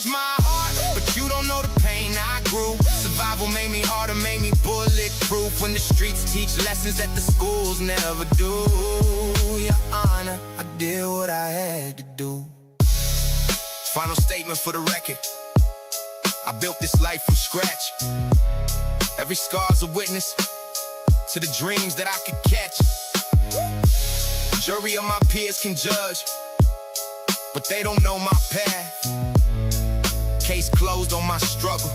Judge my heart, but you don't know the pain I grew. Survival made me harder, made me bulletproof. When the streets teach lessons that the schools never do. Your Honor, I did what I had to do. Final statement for the record. I built this life from scratch. Every scar's a witness to the dreams that I could catch. Jury of my peers can judge, but they don't know my path. Case closed on my struggle.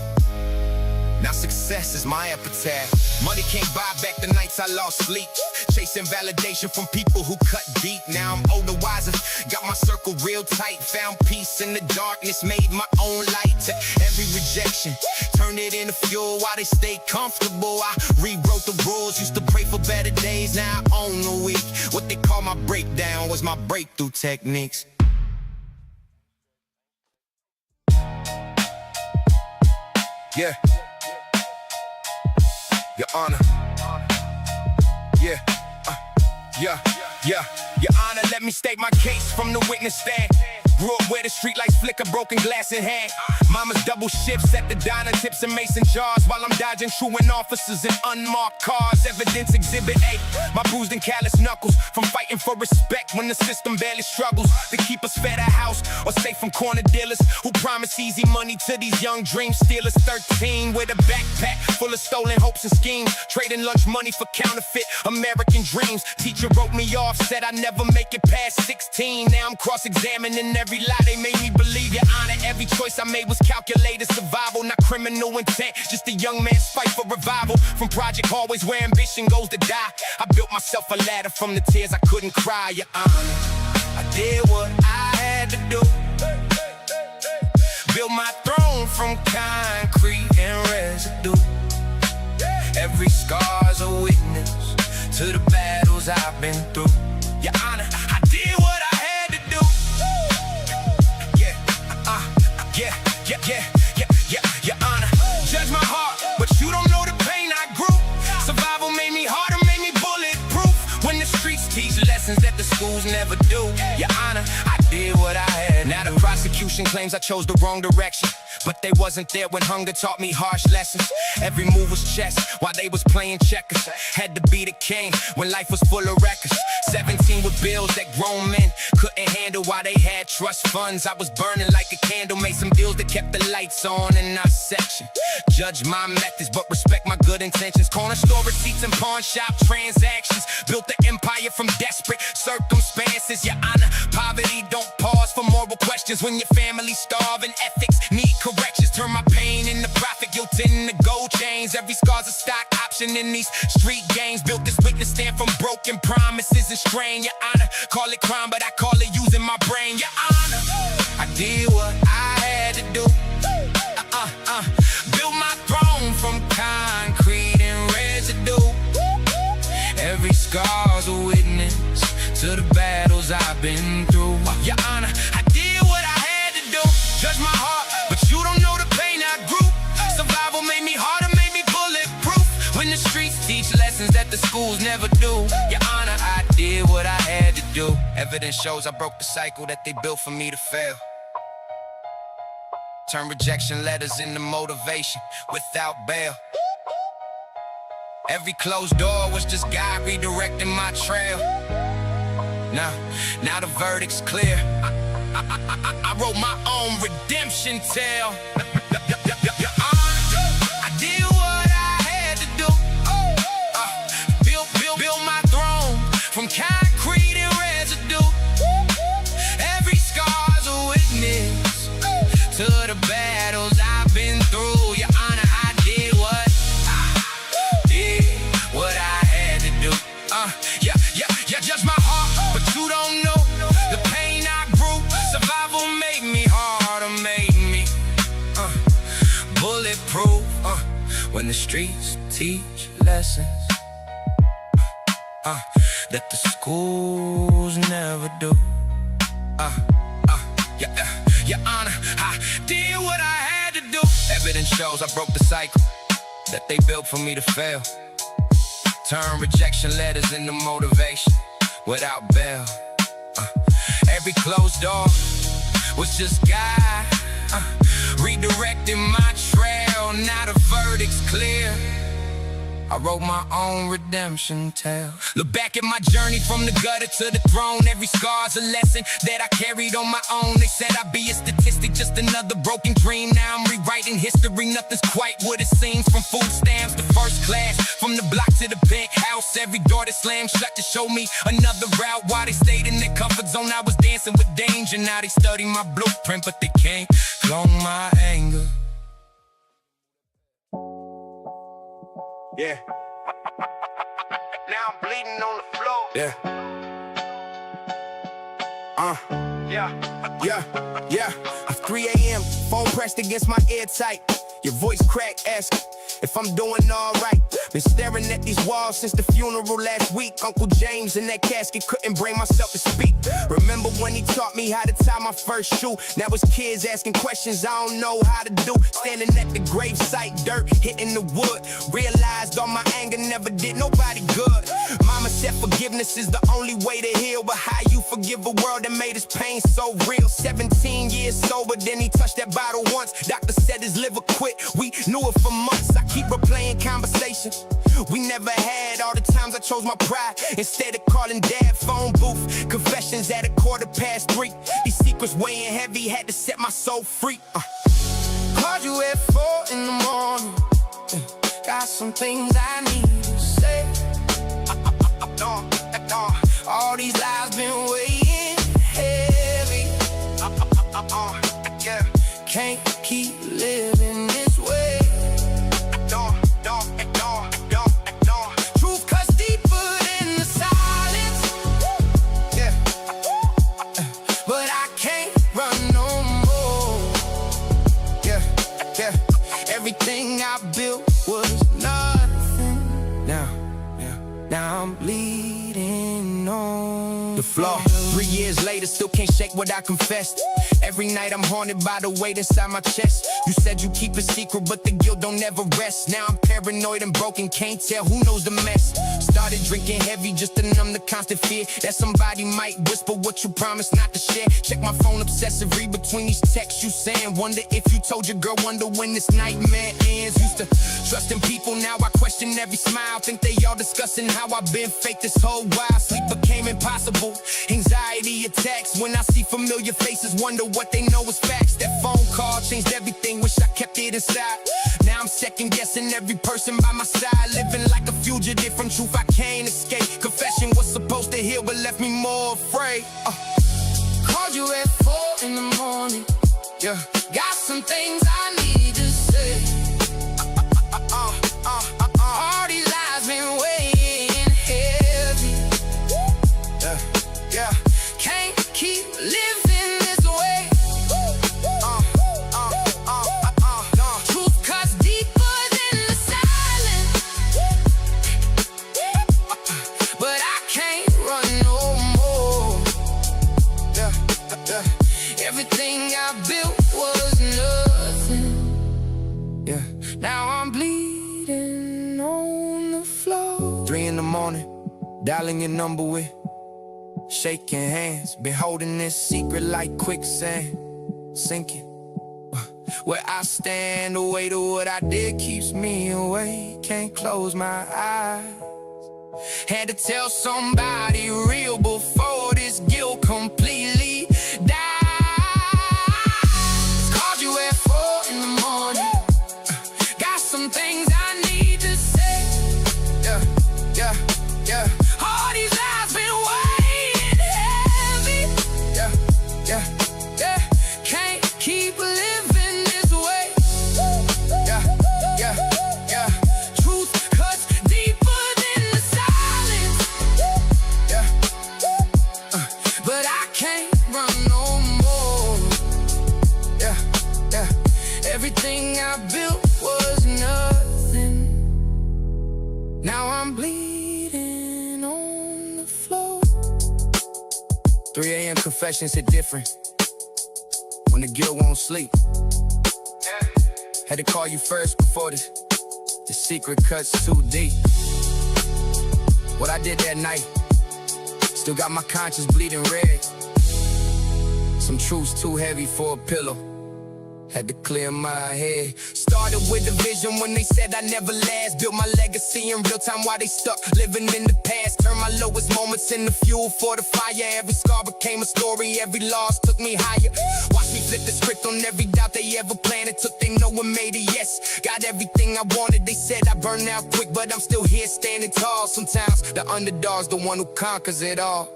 Now success is my epitaph. Money can't buy back the nights I lost sleep, chasing validation from people who cut deep. Now I'm older, wiser, got my circle real tight. Found peace in the darkness, made my own light. To every rejection, turned it into fuel while they stay comfortable. I rewrote the rules, used to pray for better days. Now I own the week. What they call my breakdown was my breakthrough techniques. Yeah. Your Honor. Yeah. Your Honor, let me state my case from the witness stand. Grew up where the street lights flicker, broken glass in hand. Mama's double shifts at the diner, tips and mason jars, while I'm dodging truant officers in unmarked cars. Evidence exhibit A, my bruised and calloused knuckles from fighting for respect when the system barely struggles to keep us fed a house or safe from corner dealers who promise easy money to these young dream stealers. 13 with a backpack full of stolen hopes and schemes, trading lunch money for counterfeit American dreams. Teacher wrote me off, said I never make it past 16. Now I'm cross-examining every lie they made me believe. Your Honor, every choice I made was calculated survival, not criminal intent, just a young man's fight for revival. From project hallways where ambition goes to die, I built myself a ladder from the tears I couldn't cry. Your Honor, I did what I had to do. Built my throne from concrete and residue. Every scar's a witness to the battles I've been through. Your Honor, I did what I had to do. Your Honor, judge my heart, but you don't know the pain I grew. Survival made me harder, made me bulletproof. When the streets teach lessons that the schools never do. Your Honor, I did what I had. Now the prosecution claims I chose the wrong direction, but they wasn't there when hunger taught me harsh lessons. Every move was chess while they was playing checkers. Had to be the king when life was full of records. 17 with bills that grown men couldn't handle while they had trust funds. I was burning like a candle, made some deals that kept the lights on in our section. Judge my methods, but respect my good intentions. Corner store receipts and pawn shop transactions. Built the empire from desperate circumstances. Your Honor, poverty don't pause for moral questions. When your family starve and ethics need corrections, turn my pain into profit, guilt into gold chains. Every scar's a stock option in these street games. Built this witness stand from broken promises and strain. Your Honor, call it crime, but I call it using my brain. Your Honor, I did what I had to do. Built my throne from concrete and residue. Every scar's a witness to the battles I've been through. Your Honor, I did what I had to do. Judge my heart, but you don't know the pain I grew. Survival made me harder, made me bulletproof. When the streets teach lessons that the schools never do. Your Honor, I did what I had to do. Evidence shows I broke the cycle that they built for me to fail. Turn rejection letters into motivation without bail. Every closed door was just God redirecting my trail. Now the verdict's clear. I wrote my own redemption tale. I did what I had to do. Build my throne from concrete and residue. Every scar's a witness to the battles I've been through. Your Honor, I did what I had to do. Judge my heart, but you don't know the pain I grew. Survival made me harder, made me bulletproof. When the streets teach lessons that the schools never do. Your Honor, I did what I had to do. Evidence shows I broke the cycle that they built for me to fail. Turn rejection letters into motivation without bail. Every closed door was just God redirecting my trail. Now the verdict's clear. I wrote my own redemption tale. Look back at my journey from the gutter to the throne. Every scar's a lesson that I carried on my own. They said I'd be a statistic, just another broken dream. Now I'm rewriting history, nothing's quite what it seems. From food stamps to first class, from the block to the penthouse. Every door that slammed shut to show me another route. While they stayed in their comfort zone, I was dancing with danger. Now they study my blueprint, but they can't clone my anger. Yeah. Now I'm bleeding on the floor. Yeah. Yeah. It's 3 a.m. Phone pressed against my ear tight. Your voice crack, ask if I'm doing alright. Been staring at these walls since the funeral last week. Uncle James in that casket, couldn't bring myself to speak. Remember when he taught me how to tie my first shoe? Now it's kids asking questions I don't know how to do. Standing at the gravesite, dirt hitting the wood. Realized all my anger never did nobody good. Mama said forgiveness is the only way to heal. But how you forgive a world that made his pain so real? 17 years sober, then he touched that bottle once. Doctor said his liver quit, we knew it for months. I keep replaying conversations we never had. All the times I chose my pride instead of calling dad. Phone booth confessions at 3:15. These secrets weighing heavy, had to set my soul free. Called you at 4 in the morning. Got some things I need to say. All these lies been weighing heavy. Yeah. Can't keep living this way. Truth cuts deeper than the silence. Yeah. But I can't run no more. Yeah. Everything I built was nothing. Now I'm bleeding on the floor. 3 years later, still can't shake what I confessed. Every night I'm haunted by the weight inside my chest. You said you keep a secret, but the guilt don't ever rest. Now I'm paranoid and broken, can't tell who knows the mess. Started drinking heavy just to numb the constant fear that somebody might whisper what you promised not to share. Check my phone obsessive, read between these texts you saying. Wonder if you told your girl, wonder when this nightmare ends. Used to trust in people, now I question every smile. Think they all discussing how I've been fake this whole while. Sleep became impossible, anxiety attacks when I see familiar faces. Wonder what they know is facts. That phone call changed everything, wish I kept it inside. Now I'm second guessing every person by my side. Living like a fugitive from truth I can't escape. Confession was supposed to heal but left me more afraid. Called you at 4 in the morning. Yeah. Got some things I need to say. All these lies been weighing heavy. Yeah. Can't keep living this way. Truth cuts deeper than the silence. But I can't run no more. Everything I built was nothing. Yeah. Now I'm bleeding on the floor. 3 in the morning, dialing your number with shaking hands. Been holding this secret like quicksand, sinking. Where I stand, the weight of what I did keeps me awake. Can't close my eyes. Had to tell somebody real before this guilt completely dies. Called you at 4 in the morning. Got some things I need to say. Yeah. All these lies been weighing heavy. Yeah. Can't keep living this way. Yeah. Truth cuts deeper than the silence. Yeah. But I can't run no more. Yeah. Everything I built was nothing. Now I'm bleeding on the floor. 3 a.m. confessions hit different when the guilt won't sleep. Had to call you first before the secret cuts too deep. What I did that night, still got my conscience bleeding red. Some truths too heavy for a pillow. had to clear my head. Started with a vision when they said I never last. Built my legacy in real time while they stuck living in the past. Turned my lowest moments into fuel for the fire. Every scar became a story, every loss took me higher. Watch me flip the script on every doubt they ever planted. Took they no and made a yes. Got everything I wanted. They said I burned out quick, but I'm still here standing tall. Sometimes the underdog's the one who conquers it all.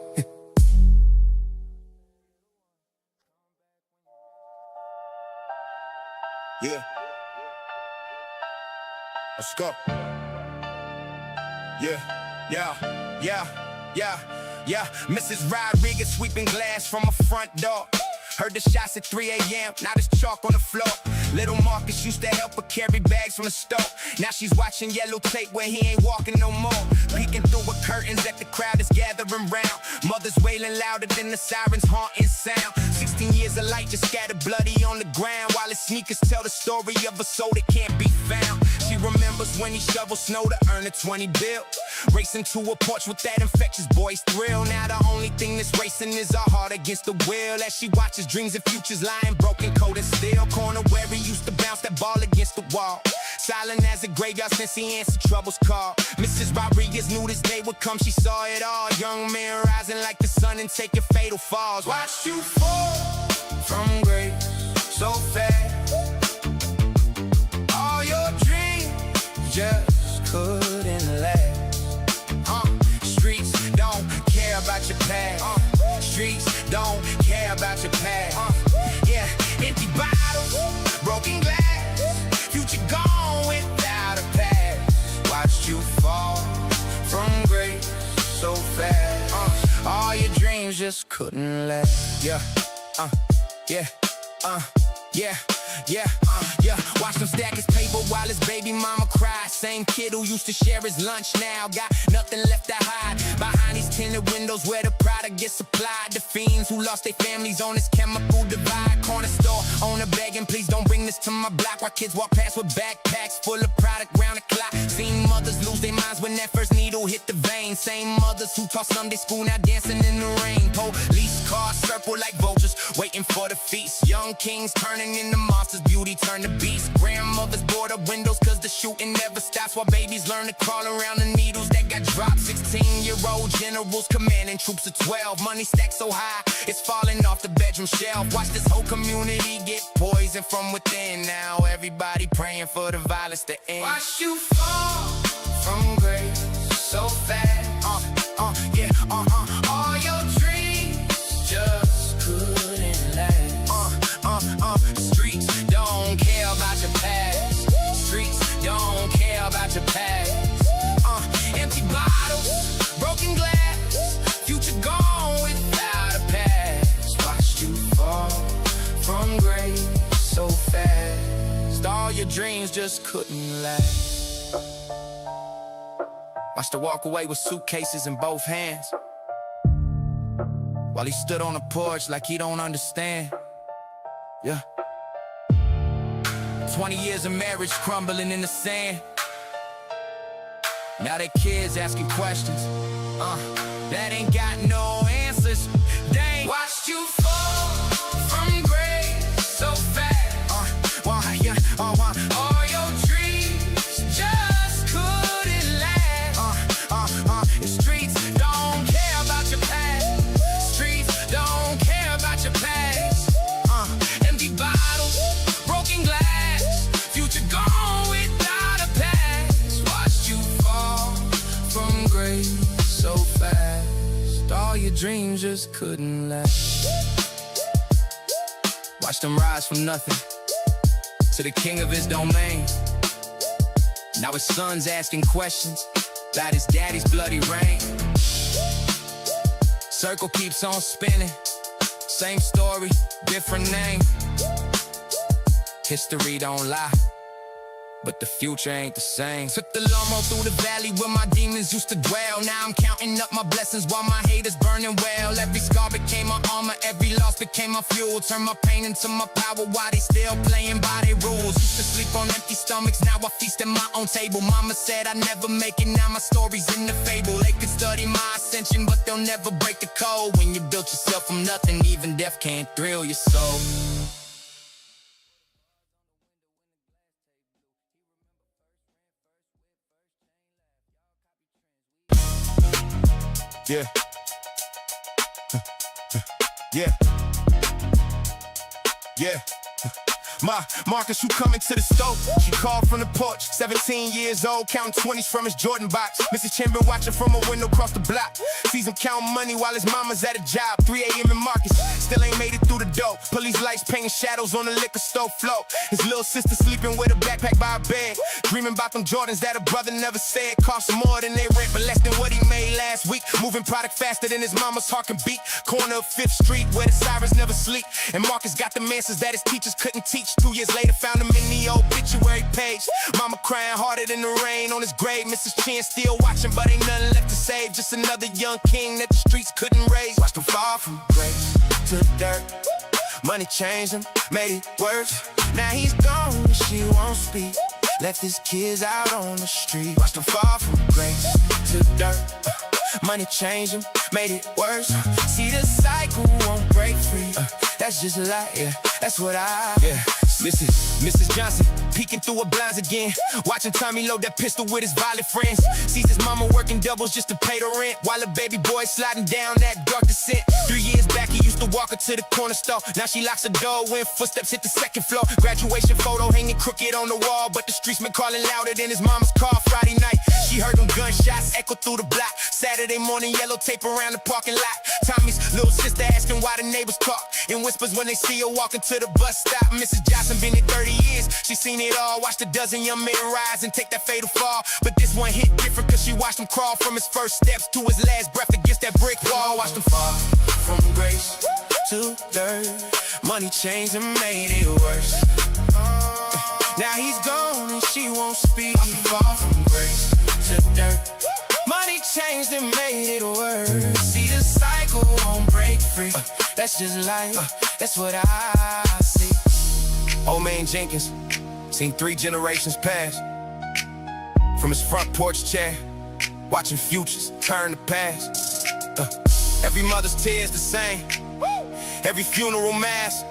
Yeah. Let's go. Yeah. Mrs. Rodriguez sweeping glass from a front door. Heard the shots at 3 a.m., now there's chalk on the floor. Little Marcus used to help her carry bags from the store. Now she's watching yellow tape where he ain't walking no more. Peeking through her curtains that the crowd is gathering round. Mothers wailing louder than the sirens' haunting sound. 16 years of light just scattered bloody on the ground, while his sneakers tell the story of a soul that can't be found. She remembers when he shoveled snow to earn a 20 bill. Racing to a porch with that infectious boy's thrill. Now the only thing that's racing is her heart against the wheel, as she watches dreams and futures lying broken, cold and steel. Corner where he used to bounce that ball against the wall. Silent as a graveyard since he answered trouble's call. Mrs. Rodriguez knew this day would come, she saw it all. Young man rising like the sun and taking fatal falls. Watch you fall from grace so fast. All your dreams just couldn't last. Streets don't care about your past. Streets don't care about your past. Yeah, empty bottles, broken glass, future gone without a past. Watched you fall from grace so fast. All your dreams just couldn't last. Watch him stack his paper while his baby mama cried. Same kid who used to share his lunch now got nothing left to hide. Behind these tinted windows where the product gets supplied. The fiends who lost their families on this chemical divide. Corner store owner begging, please don't bring this to my block. While kids walk past with backpacks full of product round the clock. Seen mothers lose their minds when that first needle hit the vein. Same mothers who taught Sunday school now dancing in the rain. Police cars circle like vultures waiting for the feast. Young kings turning into monsters, beauty turn to beast. Grandmothers board up windows cause the shooting never stops, while babies learn to crawl around the needles that got dropped. 16-year-old generals commanding troops of 12. Money stacked so high, it's falling off the bedroom shelf. Watch this whole community get poisoned from within. Now everybody praying for the violence to end. Watch you fall from grace so fast. All your dreams just couldn't last. Streets don't care about your past. Streets don't care about your past. Empty bottles, broken glass, future gone without a past. Watched you fall from grace so fast. All your dreams just couldn't last. Watched her walk away with suitcases in both hands, while he stood on the porch like he don't understand. 20 years of marriage crumbling in the sand. Now they kids asking questions that ain't got no answers. Dang, watched you fall from grace so fast. All your dreams just couldn't last. The streets don't care about your past. Streets don't care about your past. Empty bottles, broken glass, future gone without a past. Watched you fall from grace so fast. All your dreams just couldn't last. Watched him rise from nothing to the king of his domain. Now his son's asking questions about his daddy's bloody reign. Circle keeps on spinning, same story, different name. History don't lie, but the future ain't the same. Took the lawnmower through the valley where my demons used to dwell. Now I'm counting up my blessings while my haters burning well. Every scar became my armor, every loss became my fuel. Turn my pain into my power while they still playing by their rules. Used to sleep on empty stomachs, now I feast at my own table. Mama said I'd never make it, now my story's in the fable. They could study my ascension, but they'll never break the code. When you built yourself from nothing, even death can't thrill your soul. Yeah. Yeah. Yeah. My Marcus, who coming to the stove? She called from the porch, 17 years old, counting 20s from his Jordan box. Mrs. Chen been watching from a window across the block. Sees him counting money while his mama's at a job. 3 a.m. in Marcus, still ain't made it through the door. Police lights painting shadows on the liquor store floor. His little sister sleeping with a backpack by her bed, dreaming about them Jordans that her brother never said. Cost more than they rent, but less than what he made last week. Moving product faster than his mama's heart can beat. Corner of 5th Street where the sirens never sleep. And Marcus got the answers that his teachers couldn't teach. 2 years later, found him in the obituary page. Mama crying harder than the rain on his grave. Mrs. Chin still watching, but ain't nothing left to save. Just another young king that the streets couldn't raise. Watched him fall from grace to dirt. Money changed him, made it worse. Now he's gone and she won't speak. Left his kids out on the street. Watched him fall from grace to dirt. Money changed him, made it worse. See, the cycle won't break free. That's just life, yeah, that's what yeah. Mrs. Johnson, peeking through her blinds again, watching Tommy load that pistol with his violent friends. Sees his mama working doubles just to pay the rent, while a baby boy sliding down that dark descent. 3 years back, he used to walk her to the corner store. Now she locks the door when footsteps hit the second floor. Graduation photo hanging crooked on the wall, but the streets been calling louder than his mama's car. Friday night, she heard them gunshots echo through the block. Saturday morning, yellow tape around the parking lot. Tommy's little sister asking why the neighbors talk in whispers when they see her walking to the bus stop. Mrs. Johnson been in 30 years, she seen it all. Watched a dozen young men rise and take that fatal fall. But this one hit different cause she watched him crawl from his first steps to his last breath against that brick wall. Watched him fall from grace to dirt. Money changed and made it worse. Now he's gone and she won't speak. Watched him fall from grace to dirt. Money changed and made it worse. See, the cycle won't break free. That's just life, that's what I see. Old man Jenkins, seen 3 generations pass. From his front porch chair, watching futures turn to past. Every mother's tears the same, every funeral mass.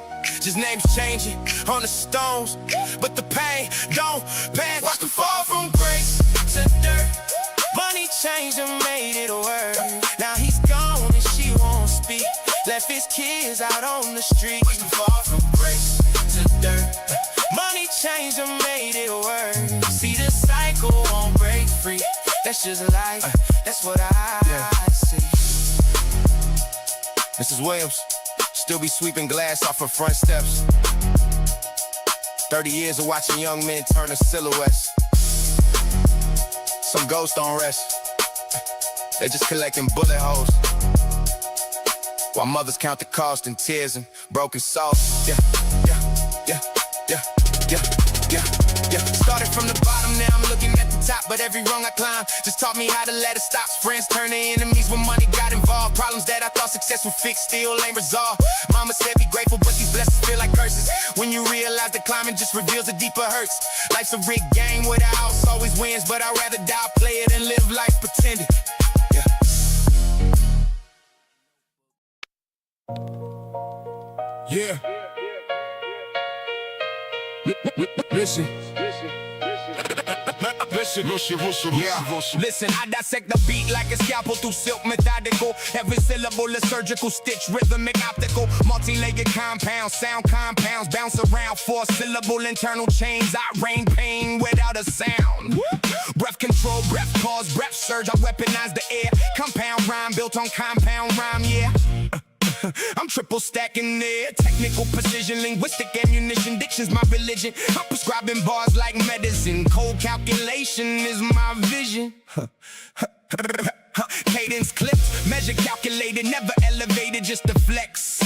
Just names changing on the stones, but the pain don't pass. Watch them fall from grace to dirt. Money changed and made it worse. Now he's gone and she won't speak. Left his kids out on the street. Watch them fall from grace to dirt. Money changed and made it worse. See, the cycle won't break free. That's just life, that's what I see. Mrs. Williams still be sweeping glass off her front steps. 30 years of watching young men turn to silhouettes. Some ghosts don't rest, they're just collecting bullet holes, while mothers count the cost in tears and broken souls. Yeah. Started from the bottom, now I'm looking at the top. But every rung I climb just taught me how to let it stop. Friends turn to enemies when money got involved. Problems that I thought success would fix still ain't resolved. Mama said be grateful, but these blessings feel like curses. When you realize that climbing just reveals the deeper hurts. Life's a rigged game where the house always wins, but I'd rather die play it than live life pretending. Yeah. Listen. Listen, I dissect the beat like a scalpel through silk, methodical. Every syllable a surgical stitch, rhythmic, optical, multi-layered compounds, sound compounds bounce around 4-syllable internal chains. I rain pain without a sound. Breath control, breath cause, breath surge. I weaponize the air. Compound rhyme built on compound rhyme, yeah. I'm triple stacking there. Technical precision, linguistic ammunition. Diction's my religion. I'm prescribing bars like medicine. Cold calculation is my vision. Cadence clipped, measure calculated, never elevated, just a flex.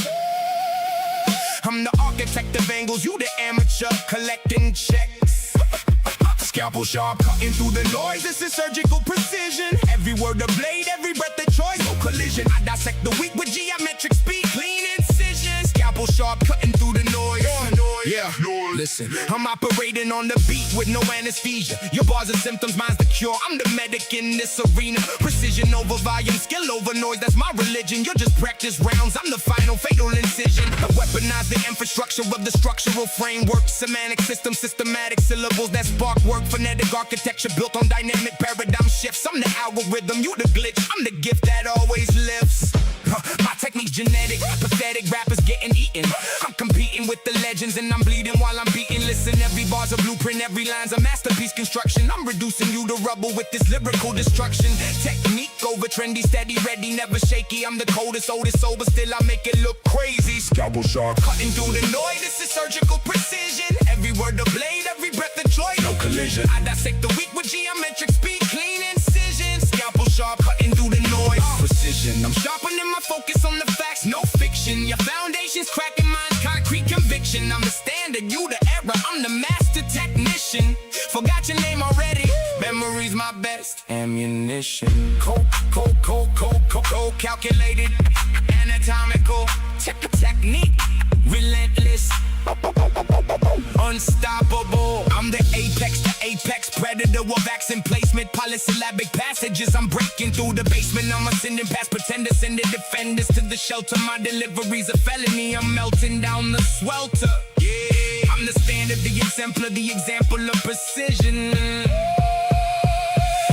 I'm the architect of angles, you the amateur collecting checks. Scalpel sharp, cutting through the noise. This is surgical precision. Every word a blade, every breath a choice. No collision. I dissect the weak with geometric speed. Clean incision. Scalpel sharp, cutting through the noise. Yeah. Listen, I'm operating on the beat with no anesthesia. Your bars are symptoms, mine's the cure. I'm the medic in this arena. Precision over volume, skill over noise, that's my religion. You'll just practice rounds, I'm the final fatal incision. I weaponize the infrastructure of the structural framework. Semantic system, systematic syllables that spark work. Phonetic architecture built on dynamic paradigm shifts. I'm the algorithm, you the glitch, I'm the gift that always lifts. My technique's genetic, pathetic rappers getting eaten. I'm competing with the legends and I'm bleeding while I'm beating. Listen, every bar's a blueprint, every line's a masterpiece construction. I'm reducing you to rubble with this lyrical destruction. Technique over trendy, steady, ready, never shaky. I'm the coldest, oldest, sober, still I make it look crazy. Scalpel sharp, cutting through the noise, this is surgical precision. Every word a blade, every breath a joy, no collision. I dissect the weak with geometric speed, clean incision. Scalpel sharp, cutting through the noise, precision. I'm sharpening my focus on the facts, no fiction. Your foundation's cracking, mine's concrete conviction. I'm the standard, you the error, I'm the master technician. Forgot your name already, memory's my best ammunition. Cold, calculated, anatomical, technique, relentless, unstoppable. I'm the apex predator with accent placement, polysyllabic passages. I'm breaking through the basement. I'm ascending past pretenders, sending defenders to the shelter. My delivery's a felony. I'm melting down the swelter. Yeah, I'm the standard, the exemplar, the example of precision.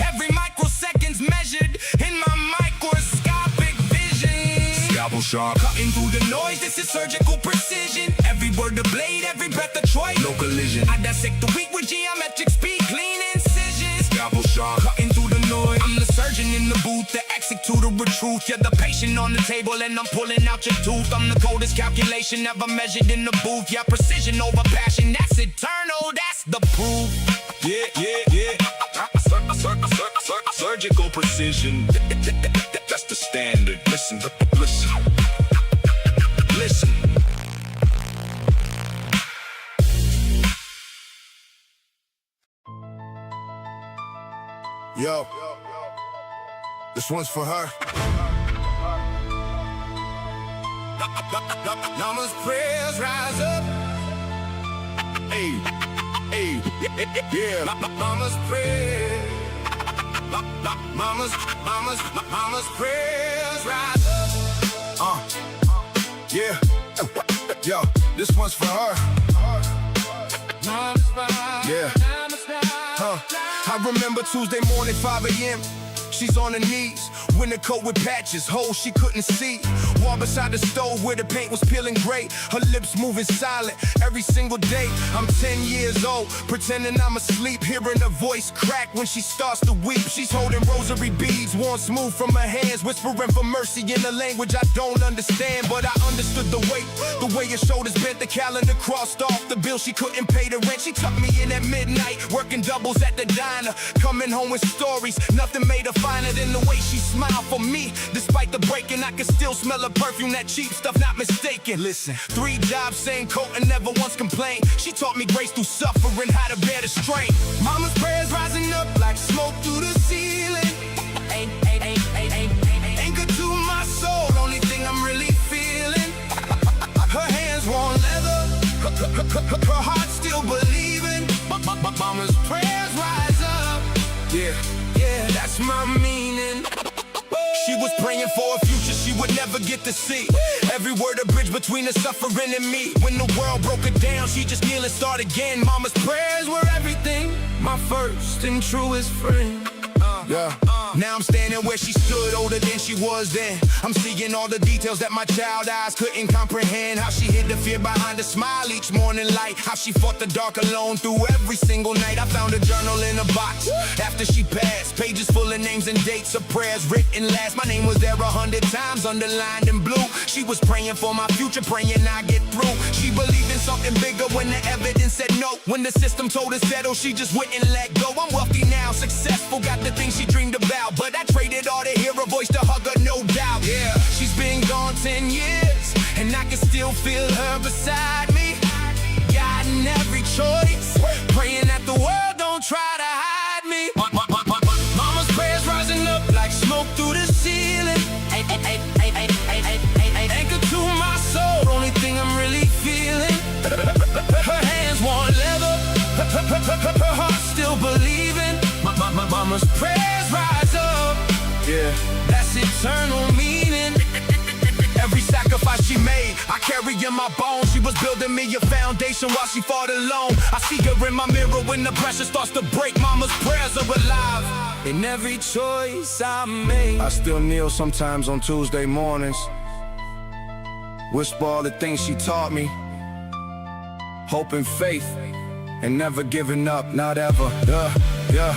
Every microsecond's measured in my microscopic vision. Scalpel sharp, cutting through the noise. This is surgical precision. Every word a blade, every breath a Troy, no collision. I dissect the weak with geometric speed, clean incisions. Scalpel sharp, cutting through the noise. I'm the surgeon in the booth, the executor of truth. You're the patient on the table and I'm pulling out your tooth. I'm the coldest calculation ever measured in the booth. Yeah, precision over passion, that's eternal, that's the proof. Yeah. Surgical precision, that's the standard. Listen. Yo, this one's for her. Mama's prayers rise up. Hey, yeah. Mama's prayers. Mama's prayers rise up. Yeah. Yo, this one's for her. Yeah. I remember Tuesday morning, 5 a.m. She's on her knees, winter coat with patches, holes she couldn't see. Wall beside the stove where the paint was peeling gray. Her lips moving silent every single day. I'm 10 years old, pretending I'm asleep, hearing her voice crack when she starts to weep. She's holding rosary beads, worn smooth from her hands, whispering for mercy in a language I don't understand. But I understood the way her shoulders bent, the calendar crossed off the bill she couldn't pay the rent. She tucked me in at midnight, working doubles at the diner, coming home with stories. Nothing made her finer than the way she smiled for me. Despite the breaking, I could still smell her perfume, that cheap stuff, not mistaken. Listen, 3 jobs, same coat, and never once complained. She taught me grace through suffering, how to bear the strain. Mama's prayers rising up like smoke through the ceiling. Anchor to my soul, only thing I'm really feeling. Her hands worn leather, her heart still believing. Mama's prayers rise up. Yeah, that's my meaning. She was praying for a future she would never get to see. Every word a bridge between the suffering and me. When the world broke her down, she just kneel and start again. Mama's prayers were everything, my first and truest friend. Now I'm standing where she stood, older than she was then. I'm seeing all the details that my child eyes couldn't comprehend. How she hid the fear behind a smile each morning light. How she fought the dark alone through every single night. I found a journal in a box after she passed, pages full of names and dates of prayers written last. My name was there 100 times, underlined in blue. She was praying for my future, praying I get through. She believed in something bigger when the evidence said no. When the system told her settle, she just wouldn't let go. I'm wealthy now, successful, got the things she dreamed about, but I traded all to hear her voice to hug her, no doubt. Yeah, she's been gone 10 years, and I can still feel her beside me, guiding every choice, praying that the world don't try to hide me. Mama's prayers rising up like smoke through the ceiling. Anchor to my soul, only thing I'm really feeling. Her hands warm Mama's prayers rise up. Yeah, that's eternal meaning. Every sacrifice she made, I carry in my bones. She was building me a foundation while she fought alone. I see her in my mirror when the pressure starts to break. Mama's prayers are alive in every choice I make. I still kneel sometimes on Tuesday mornings, whisper all the things she taught me. Hope and faith, and never giving up, not ever. Yeah.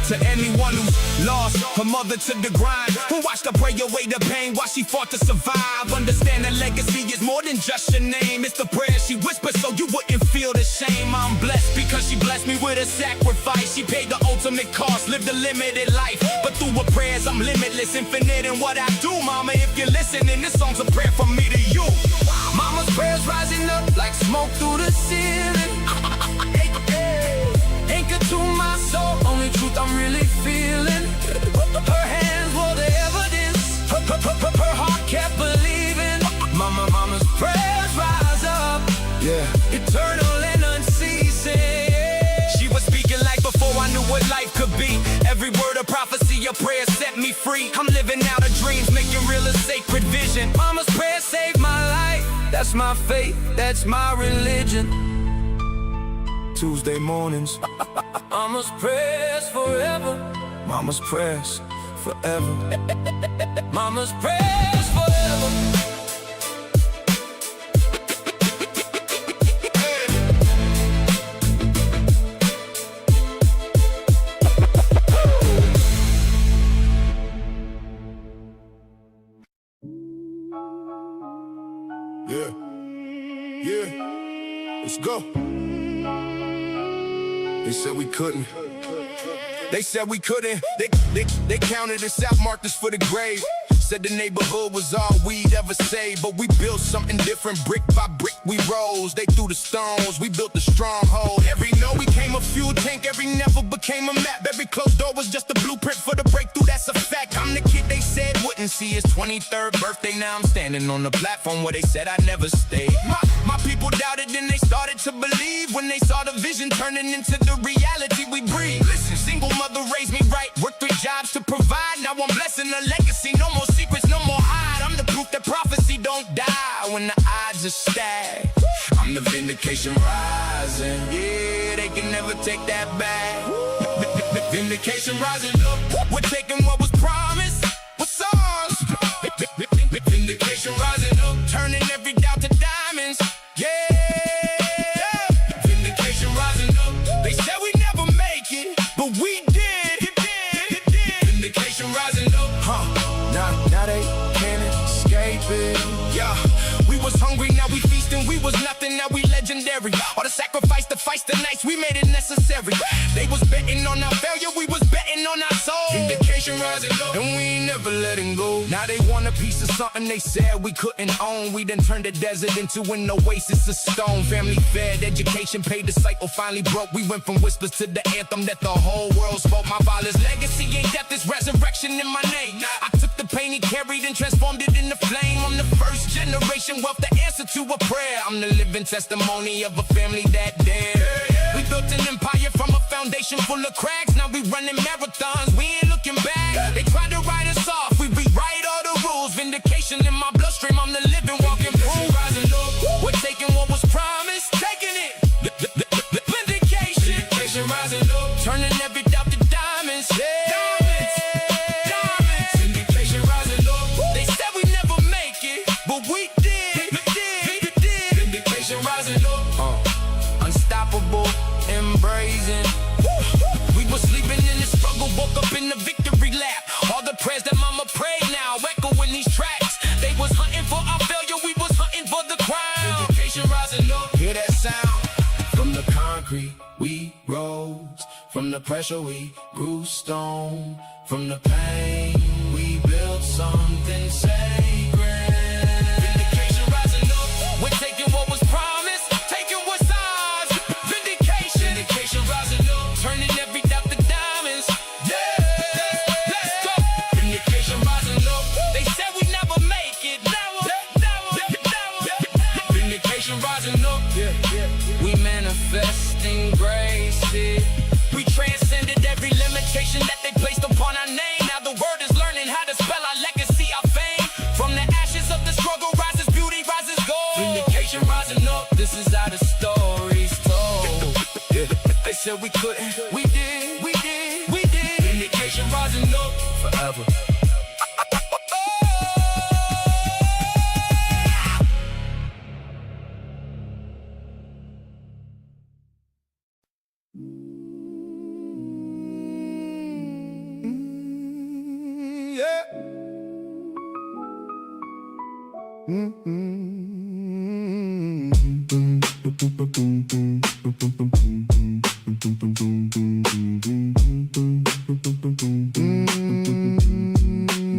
To anyone who's lost her mother to the grind, who watched her pray away the pain while she fought to survive, understand that legacy is more than just your name. It's the prayer she whispered so you wouldn't feel the shame. I'm blessed because she blessed me with a sacrifice. She paid the ultimate cost, lived a limited life, but through her prayers I'm limitless, infinite in what I do. Mama, if you're listening, this song's a prayer from me to you. Mama's prayers rising up like smoke through the ceiling. Anchor to my soul, only truth I'm really feeling. Her hands were the evidence, her heart kept believing. Mama's prayers rise up, yeah, eternal and unceasing. She was speaking life before I knew what life could be. Every word of prophecy, your prayer set me free. I'm living out her dreams, making real a sacred vision. Mama's prayer saved my life, that's my faith, that's my religion. Tuesday mornings, Mama's prayers forever. Mama's prayers forever. Mama's prayers forever. Yeah, let's go. They said we couldn't. They said we couldn't. They counted us out, marked us for the grave. Said the neighborhood was all we'd ever say, but we built something different. Brick by brick we rose. They threw the stones, we built the stronghold. Every no became a fuel tank, every never became a map. Every closed door was just a blueprint for the breakthrough, that's a fact. I'm the kid they said wouldn't see his 23rd birthday. Now I'm standing on the platform where they said I never stayed. My people doubted, then they started to believe when they saw the vision turning into the reality we breathe. Listen, single mother raised me right, worked 3 jobs to provide. Now I'm blessing a legacy, no more secrets, no more hide. I'm the proof that prophecy don't die when the odds are stacked. I'm the vindication rising, yeah, they can never take that back. Vindication rising up, we're taking what was promised. What's ours? Vindication rising up, turning every doubt to diamonds. Yeah, vindication rising up. They said we never make it, but we did. Vindication rising up, now they can't escape it. Yeah, we was hungry, now we feasting. We was nothing, now we legendary. All the sacrifice, the fights, the nights, we made it necessary. They was betting on our failure, we was betting on our soul. Vindication rising up, and we ain't never letting go. Now they want a piece of something they said we couldn't own. We done turned the desert into an oasis of stone. Family fed, education paid, the cycle finally broke. We went from whispers to the anthem that the whole world spoke. My father's legacy ain't death, it's resurrection in my name. I took the pain he carried and transformed it into flame. I'm the first generation wealth, the answer to a prayer. I'm the living testimony of a family that dared. We built an empire from a foundation full of cracks. Now we running marathons, we ain't looking back. They tried to write us off, we rewrite all the rules. Vindication in my bloodstream, I'm the living, walking proof. We're taking what was promised, taking it. Vindication rising up, turning every doubt to diamonds. Diamonds. Vindication rising up. They said we never make it, but we did. Vindication rising up, unstoppable, embracing. We were sleeping in the struggle, woke up in the victory lap. All the prayers that mama prayed now echo in these tracks. They was hunting for our failure, we was hunting for the crown. Vindication rising up, hear that sound? From the concrete we rose, from the pressure we grew stone, from the pain we built something sacred. Vindication rising up, we're taking what was promised, taking what's ours. Vindication rising up, turning every doubt to diamonds. Yeah, let's go. Vindication rising up, they said we never make it. Vindication rising up, we manifesting grace. We transcended every limitation that they placed nation rising up, this is how the story's told. Yeah. They said we couldn't, we did, we did, we did. Vindication rising up forever.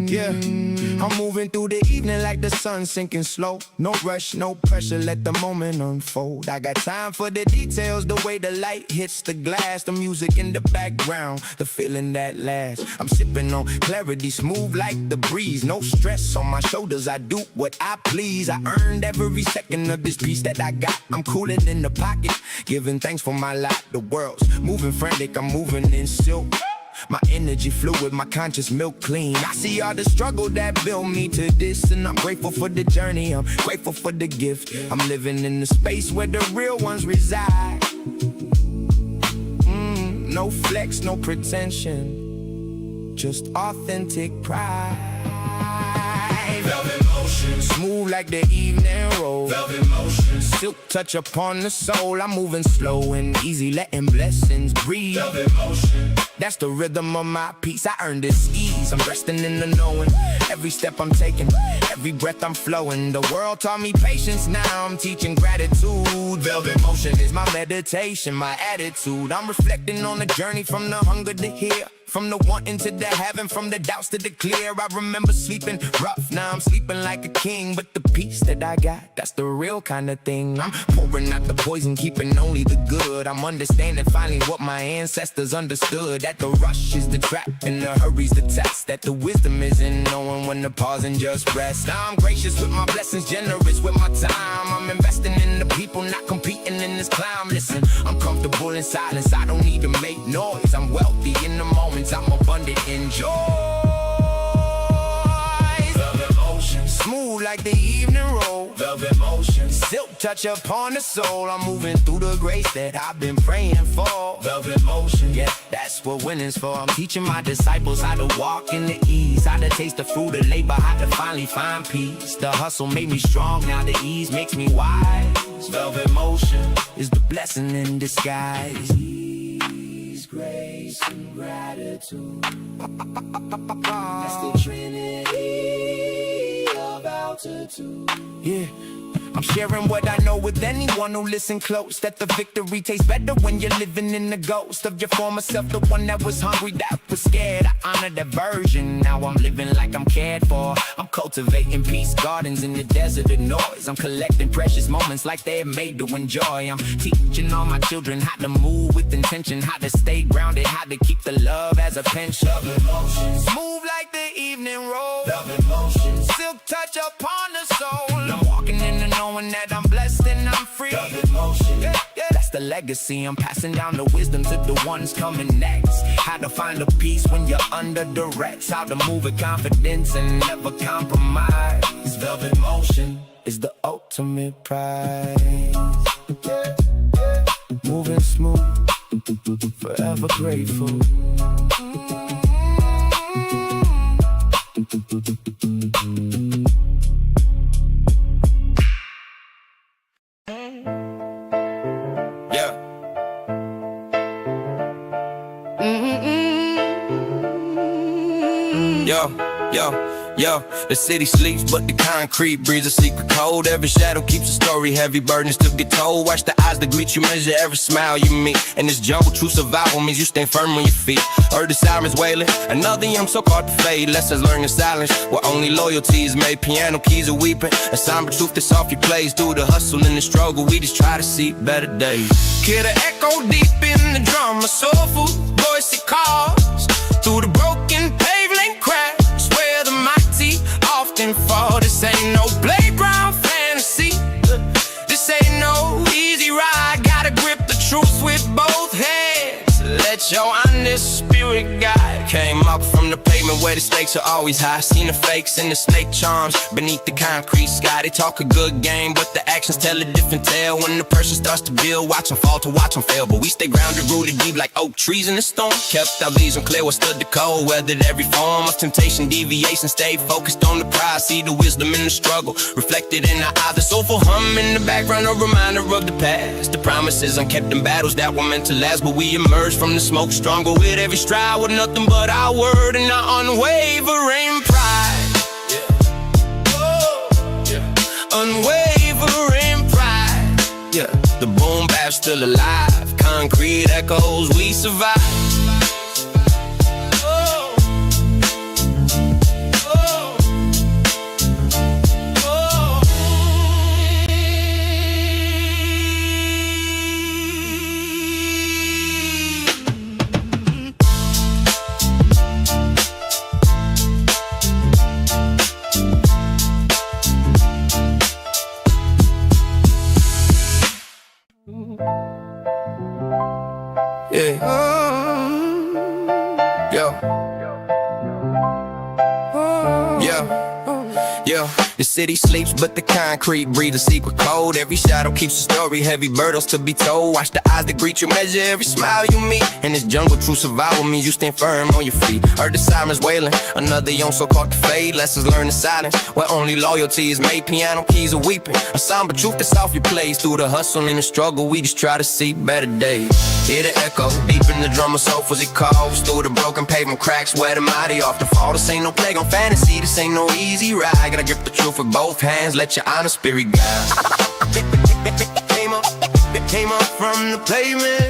Yeah, I'm moving through the evening like the sun sinking slow. No rush, no pressure, let the moment unfold. I got time for the details, the way the light hits the glass, the music in the background, the feeling that lasts. I'm sipping on clarity, smooth like the breeze. No stress on my shoulders, I do what I please. I earned every second of this piece that I got. I'm cooling in the pocket, giving thanks for my lot. The world's moving frantic, I'm moving in silk. My energy fluid, my conscious milk clean. I see all the struggle that built me to this, and I'm grateful for the journey, I'm grateful for the gift. I'm living in the space where the real ones reside. No flex, no pretension, just authentic pride. Velvet motion, smooth like the evening roll. Velvet motion, silk touch upon the soul. I'm moving slow and easy, letting blessings breathe. Velvet motion, that's the rhythm of my peace. I earned this ease, I'm resting in the knowing. Every step I'm taking, every breath I'm flowing. The world taught me patience, now I'm teaching gratitude. Velvet motion is my meditation, my attitude. I'm reflecting on the journey from the hunger to here, from the wanting to the having, from the doubts to the clear. I remember sleeping rough, now I'm sleeping like a king. But the peace that I got, that's the real kind of thing. I'm pouring out the poison, keeping only the good. I'm understanding finally what my ancestors understood, that the rush is the trap and the hurry's the test, that the wisdom is in knowing when to pause and just rest. Now I'm gracious with my blessings, generous with my time. I'm investing in the people, not competing in this climb. Listen, I'm comfortable in silence, I don't need to make noise. I'm wealthy in the moment, I'm abundant in joy. Velvet motion, smooth like the evening roll. Velvet motion, silk touch upon the soul. I'm moving through the grace that I've been praying for. Velvet motion, yeah, that's what winning's for. I'm teaching my disciples how to walk in the ease, how to taste the fruit of labor, how to finally find peace. The hustle made me strong, now the ease makes me wise. Velvet motion is the blessing in disguise. Grace and gratitude, that's the trinity of altitude. Yeah, I'm sharing what I know with anyone who listen close, that the victory tastes better when you're living in the ghost of your former self, the one that was hungry, that was scared. I honor that version, now I'm living like I'm cared for. I'm cultivating peace gardens in the desert of noise. I'm collecting precious moments like they're made to enjoy. I'm teaching all my children how to move with intention, how to stay grounded, how to keep the love as a pension. Velvet motion, smooth like the evening roll. Velvet motion, silk touch upon the soul. I'm walking in the knowing that I'm blessed and I'm free. Velvet motion, yeah, yeah, that's the legacy. I'm passing down the wisdom to the ones coming next. How to find a peace when you're under duress, how to move with confidence and never compromise. Velvet motion is the ultimate prize. Yeah, yeah. Moving smooth, forever grateful. Yeah. Yo, the city sleeps, but the concrete breathes a secret cold. Every shadow keeps a story, heavy burdens to get told. Watch the eyes that greet you, measure every smile you meet. And this jungle, true survival means you stay firm on your feet. Heard the sirens wailing, another young so called to fade. Lessons learned in silence, where only loyalty is made. Piano keys are weeping, a somber truth that's off your plays. Through the hustle and the struggle, we just try to see better days. Hear the echo deep in the drum, a soulful voice it calls. Through the broken pavement cracks, where the mighty often fall. This ain't no playground fantasy, this ain't no easy ride. Gotta grip the truth with both hands, let your honest spirit guide. Came up from from the pavement where the stakes are always high. Seen the fakes and the snake charms beneath the concrete sky. They talk a good game, but the actions tell a different tale. When the person starts to build, watch them fall to watch them fail. But we stay grounded, rooted deep like oak trees in the storm. Kept our vision clear, withstood the cold, weathered every form of temptation, deviation. Stayed focused on the prize, see the wisdom in the struggle reflected in our eyes. The soulful hum in the background, a reminder of the past. The promises unkept in battles that were meant to last. But we emerged from the smoke stronger with every stride, with nothing but our word and our unwavering pride. Unwavering pride. Yeah, the boom bap still alive. Concrete echoes, we survive. Yeah. Yo. The city sleeps, but the concrete breathes a secret code. Every shadow keeps a story, heavy burdens to be told. Watch the eyes that greet you, measure every smile you meet. In this jungle, true survival means you stand firm on your feet. Heard the sirens wailing, another young so caught the fade. Lessons learned in silence, where only loyalty is made. Piano keys are weeping, a somber truth that softly plays. Through the hustle and the struggle, we just try to see better days. Hear the echo, deep in the drummer soul as it calls. Through the broken pavement cracks, where the mighty often fall. This ain't no plague on fantasy, this ain't no easy ride. Gotta grip the truth with both hands, let your honest spirit guide. Came up from the pavement.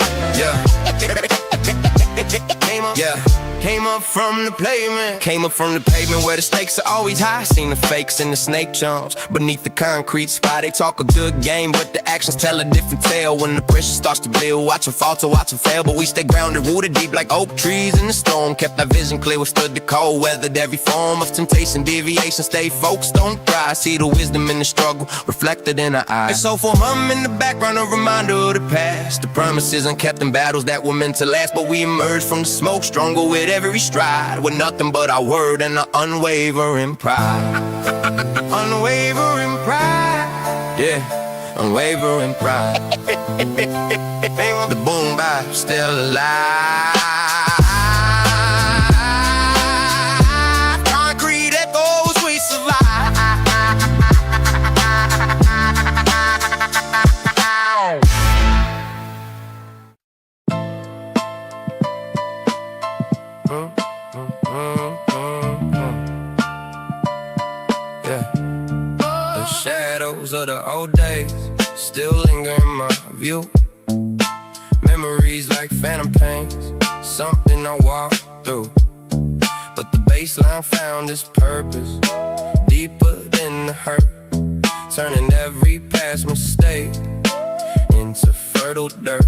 Came up from the pavement. Came up from the pavement where the stakes are always high. Seen the fakes and the snake charms beneath the concrete spy. They talk a good game, but the actions tell a different tale. When the pressure starts to build, watch them fall to watch them fail. But we stay grounded, rooted deep like oak trees in the storm. Kept our vision clear, withstood the cold, weathered every form of temptation, deviation. Stay focused on the prize, see the wisdom in the struggle reflected in our eyes. A soulful hum in the background, a reminder of the past. The promises unkept in battles that were meant to last. But we emerged from the smoke stronger with every stride, with nothing but our word and our unwavering pride. Unwavering pride. Yeah, unwavering pride. The boom bap still alive. Concrete echoes, we survive. The shadows of the old days still linger in my view. Memories like phantom pains, something I walk through. But the baseline found its purpose, deeper than the hurt, turning every past mistake into fertile dirt.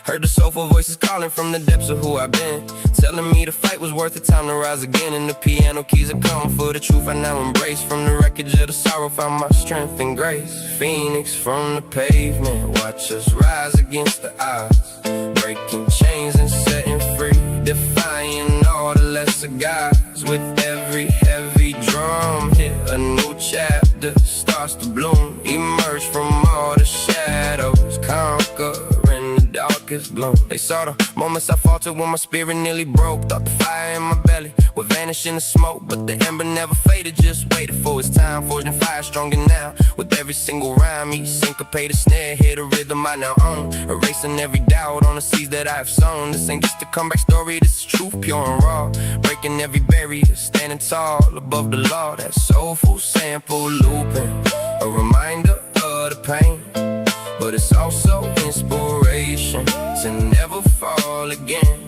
Heard the soulful voices calling from the depths of who I've been, telling me the fight was worth the time to rise again. And the piano keys are calling for the truth I now embrace. From the wreckage of the sorrow, found my strength and grace. Phoenix from the pavement, watch us rise against the odds, breaking chains and setting free, defying all the lesser gods. With every heavy drum hit, a new chapter starts to bloom. Emerge from all the shadows, conquering the darkest gloom. They saw the moments I faltered when my spirit nearly broke. Thought the fire in my belly would vanish in the smoke, but the ember never faded, just waited for its time. Forging fire stronger now, with every single rhyme. Each syncopated snare hit a rhythm I now own, erasing every doubt on the seeds that I have sown. This ain't just a comeback story, this is truth pure and raw, breaking every barrier, standing tall above the law. That soulful sample looping, a reminder of the pain, but it's also inspiration to never fall again.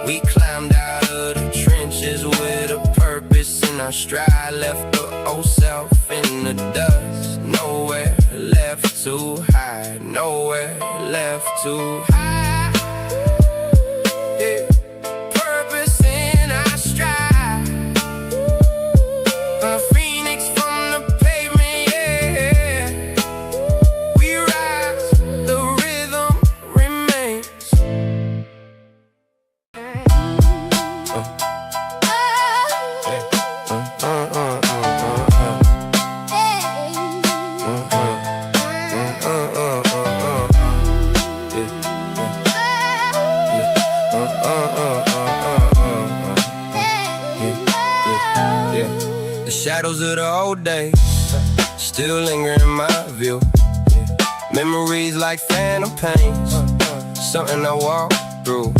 We climbed out of the trenches with a purpose in our stride, left the old self in the dust. Nowhere left to hide, nowhere left to hide. Yeah. Purpose in our stride, a phoenix from the pavement, yeah. We rise, the rhythm remains. shadows of the old days still linger in my view. Memories like phantom pains, something I walk through.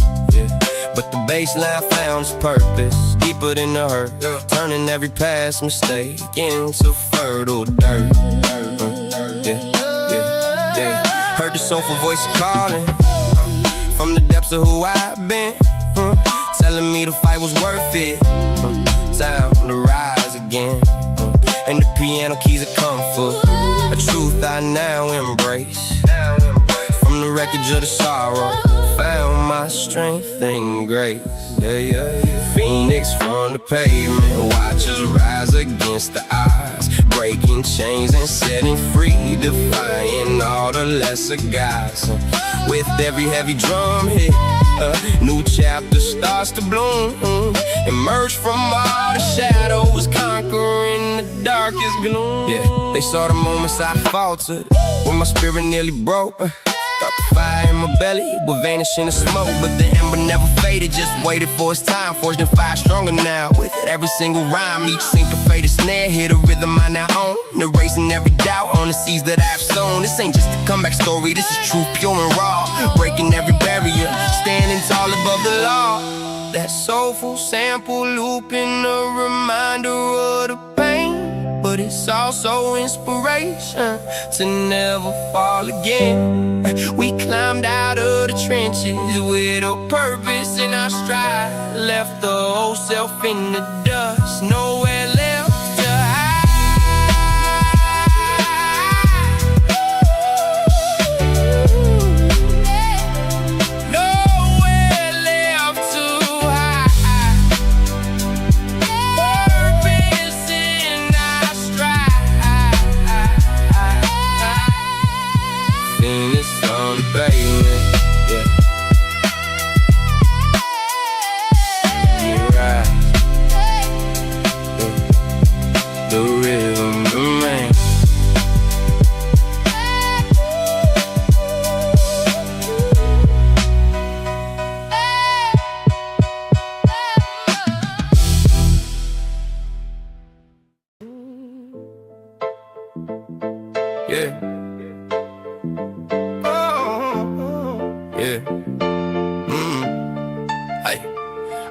But the baseline found its purpose, deeper than the hurt, turning every past mistake into fertile dirt. Heard the soulful voice calling from the depths of who I've been, telling me the fight was worth it. Time to rise again, and the piano keys of comfort, a truth I now embrace. From the wreckage of the sorrow, found my strength and grace. Phoenix from the pavement, watch us rise against the odds, breaking chains and setting free, defying all the lesser gods. With every heavy drum hit, a new chapter starts to bloom. Emerge from all the shadows, conquering the darkest gloom. They saw the moments I faltered, when my spirit nearly broke. Thought the fire in my belly would vanish in the smoke, but the ember never faded, just waited for its time. Forged in fire stronger now, with every single rhyme, each syncopated snare hit a rhythm I now own, erasing every doubt on the seeds that I've sown. This ain't just a comeback story, this is truth pure and raw, breaking every barrier, standing tall above the law. That soulful sample looping, a reminder of the pain, but it's also inspiration to never fall again. We climbed out of the trenches with a purpose in our stride, left the old self in the dust, nowhere left to hide. Nowhere left to hide. Purpose in our stride. Phoenix on the pavement, the rhythm remains.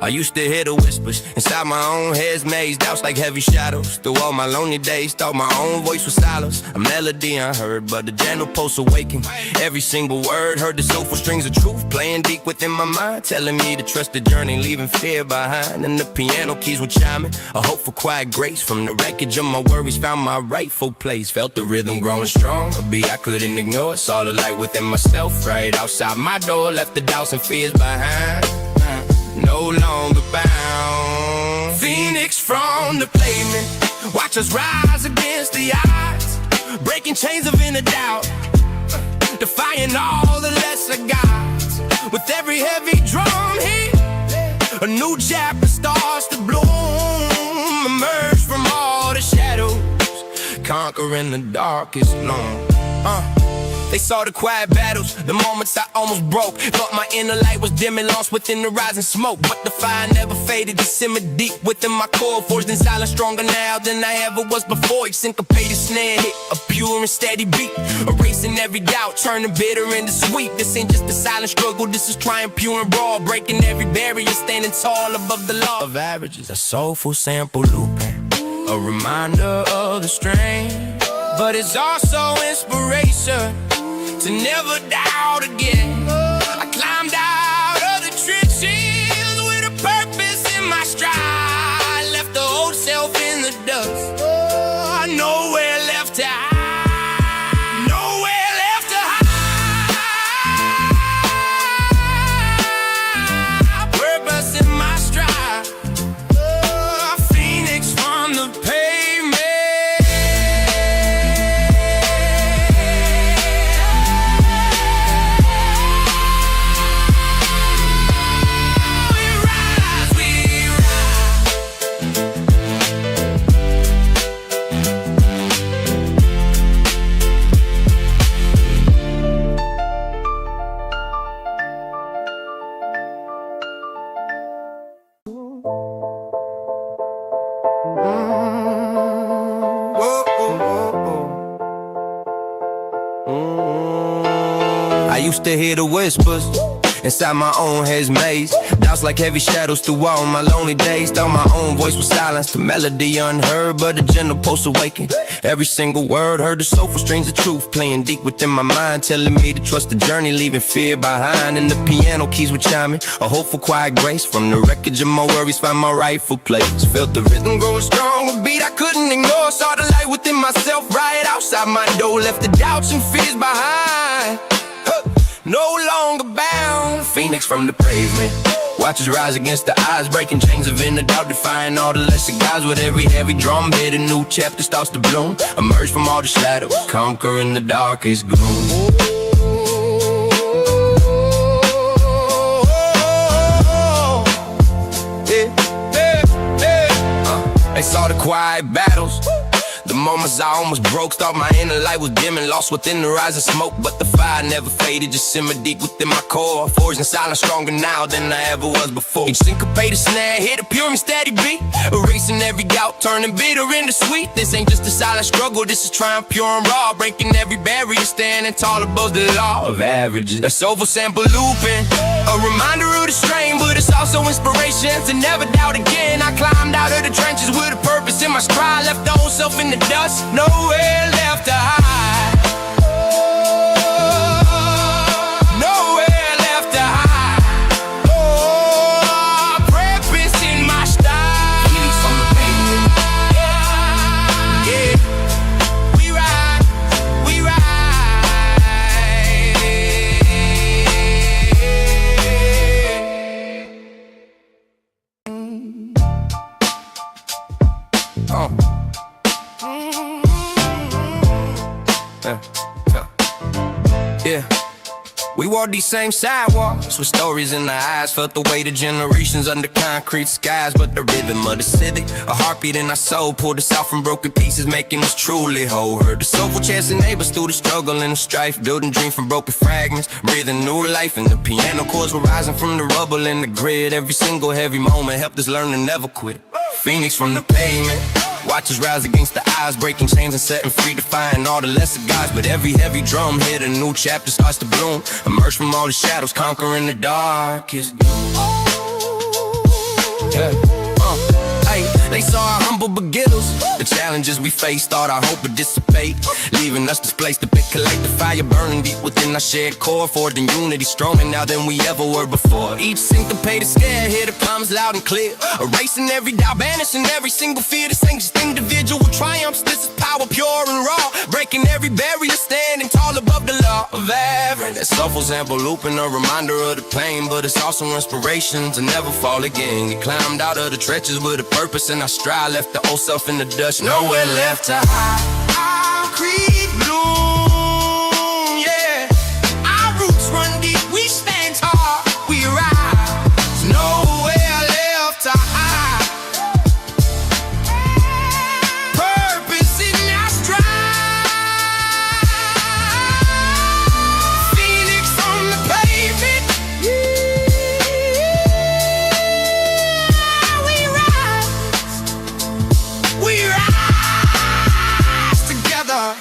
I used to hear the whispers inside my own head's maze, doubts like heavy shadows. Through all my lonely days, thought my own voice was silence, a melody unheard, but a gentle pulse awakened. Every single word, heard the soulful strings of truth playing deep within my mind, telling me to trust the journey, leaving fear behind. And the piano keys were chiming, a hope for quiet grace. From the wreckage of my worries, found my rightful place. Felt the rhythm growing strong, a beat I couldn't ignore. Saw the light within myself, right outside my door. Left the doubts and fears behind, no longer bound. Phoenix from the pavement, watch us rise against the odds, breaking chains of inner doubt, defying all the lesser gods. With every heavy drum hit, a new chapter starts to bloom. Emerge from all the shadows, conquering the darkest gloom. They saw the quiet battles, the moments I almost broke. Thought my inner light was dim and lost within the rising smoke, but the fire never faded, it simmered deep within my core. Forged in silence, stronger now than I ever was before. Each syncopated snare hit a pure and steady beat, erasing every doubt, turning bitter into sweet. This ain't just a silent struggle, this is triumph pure and raw, breaking every barrier, standing tall above the law of averages. A soulful sample looping, a reminder of the strain, but it's also inspiration to never doubt again. I climbed out of the trenches with a purpose in my stride, left the old self in the dust. Nowhere left to hide. Nowhere left to hide. Purpose in my stride. Phoenix from the pavement. I used to hear the whispers inside my own head's maze. Doubts like heavy shadows through all my lonely days. Thought my own voice was silenced, the melody unheard, but a gentle pulse awakened. Every single word heard the soulful strings of truth playing deep within my mind, telling me to trust the journey, leaving fear behind. And the piano keys were chiming, a hopeful quiet grace. From the wreckage of my worries, find my rightful place. Felt the rhythm growing strong, a beat I couldn't ignore. Saw the light within myself right outside my door. Left the doubts and fears behind. No longer bound, phoenix from the pavement. Watches rise against the eyes, breaking chains of inner doubt, defying all the lesser gods. With every heavy drum beat, a new chapter starts to bloom. Emerge from all the shadows, conquering the darkest gloom. They saw the quiet battles, the moments I almost broke. Thought my inner light was dimming, lost within the rise of smoke. But the fire never faded, just simmered deep within my core. Forged in silence, stronger now than I ever was before. Each syncopated snare hit a pure and steady beat, erasing every doubt, turning bitter into sweet. This ain't just a silent struggle, this is triumph pure and raw. Breaking every barrier, standing tall above the law of averages. A soulful sample looping, a reminder of the strain, but it's also inspiration to never doubt again. I climbed out of the trenches with a purpose in my stride, left the old self in the dust, nowhere left to hide. Nowhere left to hide. Oh, purpose in my style. Healing from the pain. Yeah, we ride, we ride. Oh. Yeah, we walk these same sidewalks with stories in our eyes. Felt the weight of generations under concrete skies. But the rhythm of the city, a heartbeat in our soul, pulled us out from broken pieces, making us truly whole. Heard the soulful chants of neighbors through the struggle and the strife, building dreams from broken fragments, breathing new life. And the piano chords were rising from the rubble and the grid. Every single heavy moment helped us learn to never quit. Phoenix from the pavement, watches rise against the eyes, breaking chains and setting free, defying all the lesser gods. But every heavy drum hit, a new chapter starts to bloom. Emerge from all the shadows, conquering the darkest gloom. Yeah. They saw our humble beginners, the challenges we faced, thought our hope would dissipate, leaving us displaced. The big collective fire burning deep within our shared core, forged in unity, stronger now than we ever were before. Each syncopated scare, hear the promise loud and clear, erasing every doubt, banishing every single fear. This ain't just individual triumphs, this is power pure and raw, breaking every barrier, standing tall above the law of average. That soulful sample looping, a reminder of the pain, but it's also inspiration to never fall again. Get climbed out of the trenches with a purpose in our stride, left the old self in the dust, nowhere left to hide. Our creed bloom, yeah. Our roots run deep, we stand tall, we rise, nowhere left to hide. Purpose in our stride, phoenix on the pavement. We rise together.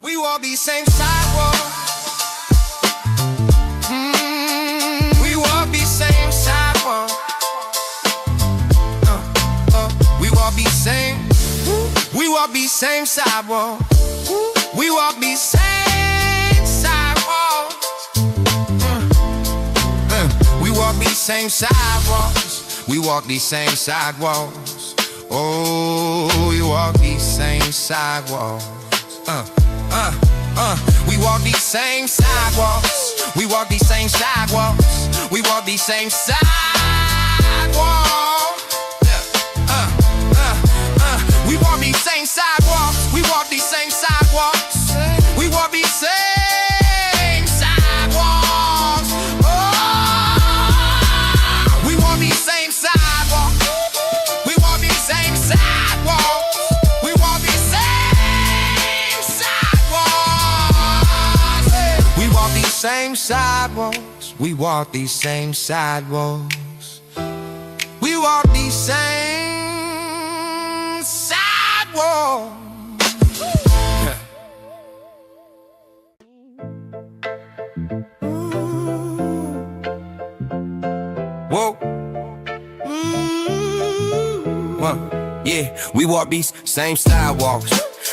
We walk these same sidewalks. We walk these same sidewalks. We walk these same. We walk these same sidewalks. We walk these same sidewalks. We walk these same sidewalks. We walk these same sidewalks. Oh, we walk these same sidewalks. We walk these same sidewalks. We walk these same sidewalks. We walk these same sidewalks. We walk these same sidewalks. We walk these same sidewalks. We walk these same sidewalks. Oh, we walk these same sidewalks. We walk these same sidewalks. We walk these same sidewalks. We same sidewalks. We walk these same sidewalks. We walk these same sidewalks. Whoa. Yeah, we walk these same sidewalks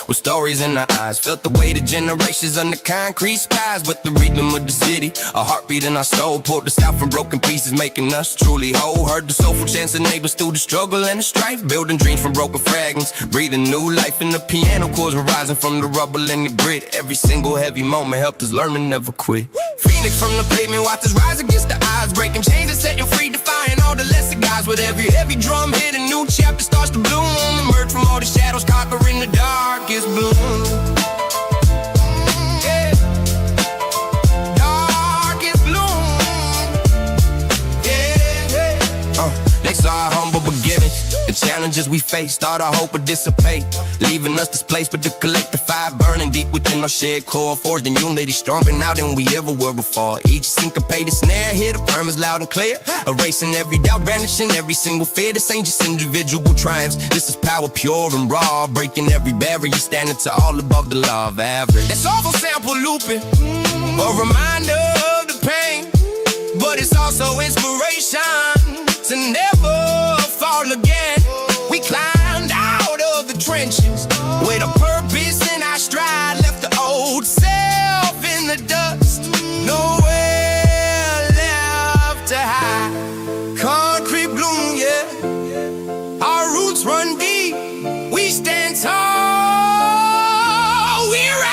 with stories in our eyes. Felt the weight of generations under concrete skies. But the rhythm of the city, a heartbeat in our soul, pulled us out from broken pieces, making us truly whole. Heard the soulful chants of neighbors through the struggle and the strife, building dreams from broken fragments, breathing new life in the piano chords, rising from the rubble and the grit. Every single heavy moment helped us learn to never quit. Phoenix from the pavement, watch us rise against the odds, breaking chains and setting free, defying all the lesser guys. With every heavy drum hit, a new chapter starts to bloom. Emerge from all the shadows, conquering the darkest bloom. Yeah. Darkest bloom. Yeah. They saw our humble beginnings, the challenges we faced, thought our hope would dissipate, leaving us displaced. But the collective fire burning deep within our shared core, forged in unity stronger now than we ever were before. Each syncopated snare hit, affirms loud and clear, erasing every doubt, banishing every single fear. This ain't just individual triumphs, this is power pure and raw, breaking every barrier, standing to all above the law of average. That's awful sample looping, a reminder of the pain, but it's also inspiration to never fall again. We climbed out of the trenches with a purpose in our stride, left the old self in the dust, nowhere left to hide. Concrete bloom, yeah, our roots run deep, we stand tall, we rise.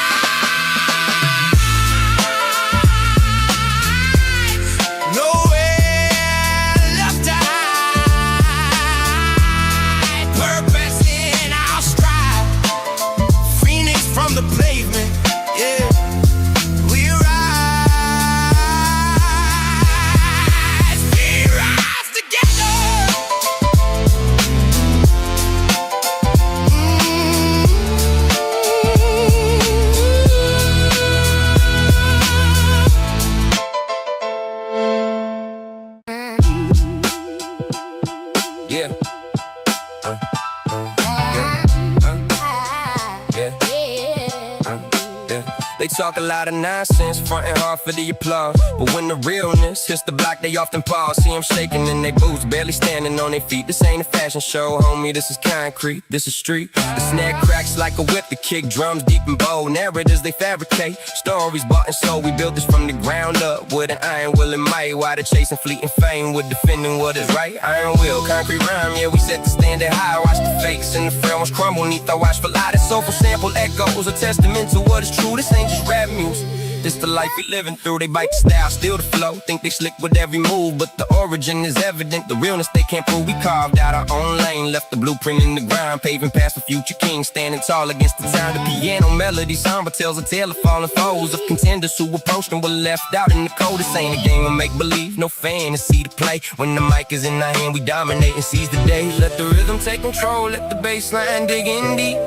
They talk a lot of nonsense, frontin' hard for the applause, but when the realness hits the block, they often pause. See them shaking in their boots, barely standing on their feet. This ain't a fashion show, homie, this is concrete, this is street. The snare cracks like a whip, the kick drums deep and bold. Narratives they fabricate, stories bought and sold. We built this from the ground up with an iron will and might. While they're chasing fleeting fame, we're defending what is right. Iron will, concrete rhyme, yeah, we set the standard high. Watch the fakes and the frail ones crumble neath our watchful eye. This soulful sample echoes, a testament to what is true. This ain't just rap music, this the life we living through. They bite the style, steal the flow, think they slick with every move, but the origin is evident, the realness they can't prove. We carved out our own lane, left the blueprint in the ground, paving paths for future kings, standing tall against the time. The piano melody somber tells a tale of fallen foes, of contenders who approached and were left out in the cold. This ain't a game of make-believe, no fantasy to play. When the mic is in our hand, we dominate and seize the day. Let the rhythm take control, let the bass line dig in deep.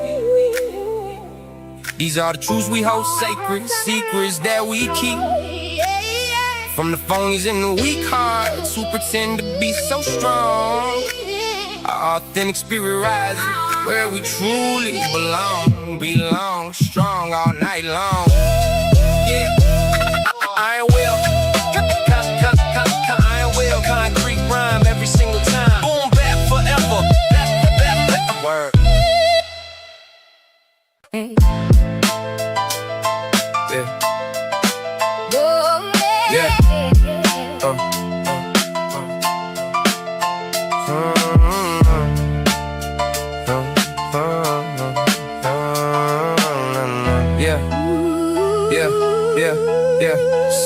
These are the truths we hold sacred, secrets that we keep. From the phonies and the weak hearts who pretend to be so strong, our authentic spirit rises where we truly belong strong all night long. Yeah, I will, I will, concrete rhyme every single time. Boom, bap forever, bap, word. Hey.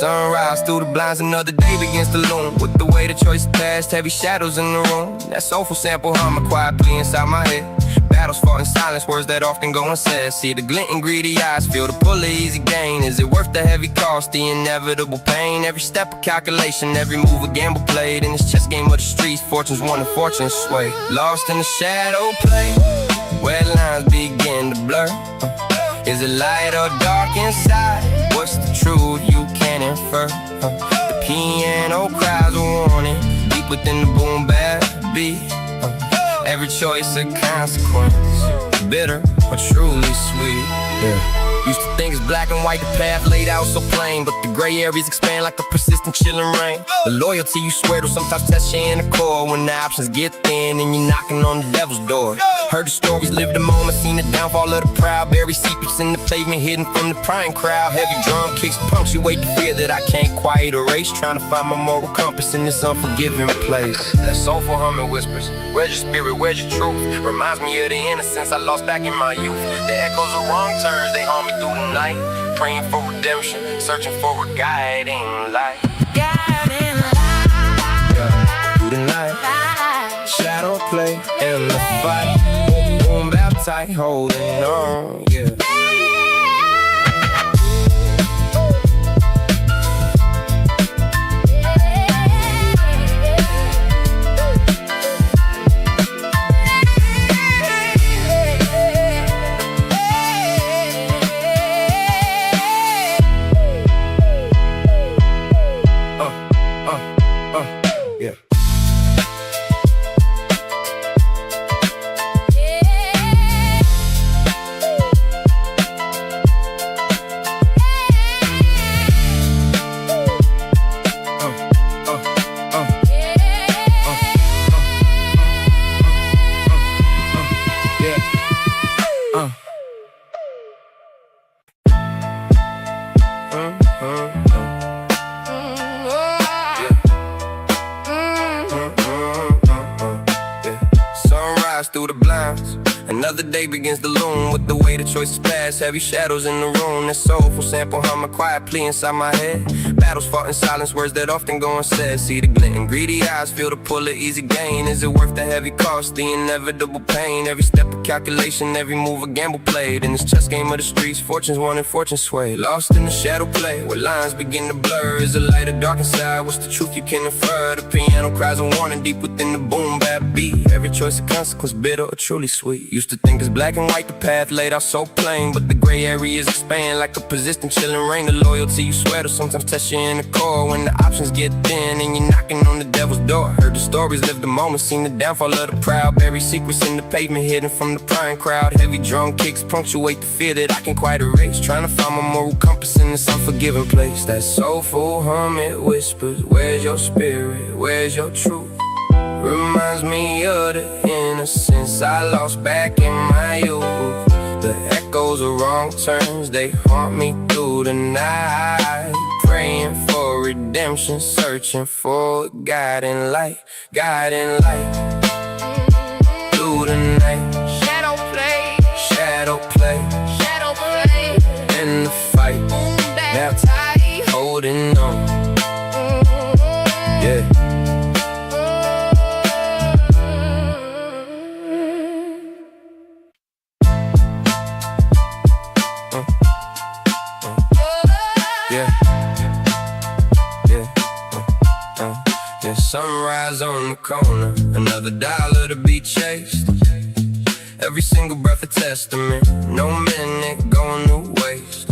Sunrise through the blinds, another day begins to loom. With the way the choice passed, heavy shadows in the room. That soulful sample hum quietly inside my head. Battles fought in silence, words that often go unsaid. See the glint in greedy eyes, feel the pull of easy gain. Is it worth the heavy cost, the inevitable pain? Every step a calculation, every move a gamble played. In this chess game of the streets, fortunes won and fortunes sway. Lost in the shadow play, where lines begin to blur. Is it light or dark inside? What's the truth you can't infer? choice of consequence. Bitter or truly sweet. Used to think it's black and white, the path laid out so plain, but the gray areas expand like a persistent chilling rain. The loyalty you swear to sometimes test you in the core when the options get thin and you're knocking on the devil's door. Heard the stories, lived the moment, seen the downfall of the proud, buried secrets in the pavement hidden from the prying crowd. Heavy drum kicks punctuate the fear that I can't quite erase, trying to find my moral compass in this unforgiving place. That soulful humming whispers, where's your spirit, where's your truth? Reminds me of the innocence I lost back in my youth. The echoes of wrong turns, they haunt me through the night, praying for redemption, searching for a guiding light. Guiding light. Yeah. Through the night, shadow play in the fight. Boom, boom, bap tight, holding on, yeah. Through the blinds, another day begins to loom. With the way the choices pass, heavy shadows in the room. That soulful sample hum a quiet plea inside my head. Battles fought in silence, words that often go unsaid. See the glint in greedy eyes, feel the pull of easy gain. Is it worth the heavy cost, the inevitable pain? Every step of calculation, every move a gamble played. In this chess game of the streets, fortunes won and fortunes swayed. Lost in the shadow play, where lines begin to blur. Is the light or dark inside? What's the truth you can infer? The piano cries a warning deep within the boom bap beat. Every choice of consequence, bitter or truly sweet. Used to think it's black and white, the path laid out so plain, but the gray areas expand like a persistent chilling rain. The loyalty you swear to sometimes test you in the core when the options get thin and you're knocking on the devil's door. Heard the stories, lived the moment, seen the downfall of the proud, buried secrets in the pavement hidden from the prying crowd. Heavy drum kicks punctuate the fear that I can quite erase, trying to find my moral compass in this unforgiving place. That soulful hum, it whispers, where's your spirit, where's your truth? Reminds me of the innocence I lost back in my youth. The echoes of wrong turns, they haunt me through the night, praying for redemption, searching for a guiding light, guiding light. Through the night, Shadow play. shadow play, Shadow play. in the fight, Boom, now bap tight. holding on, yeah. Yeah, sunrise on the corner, another dollar to be chased. Every single breath a testament, no minute going to waste.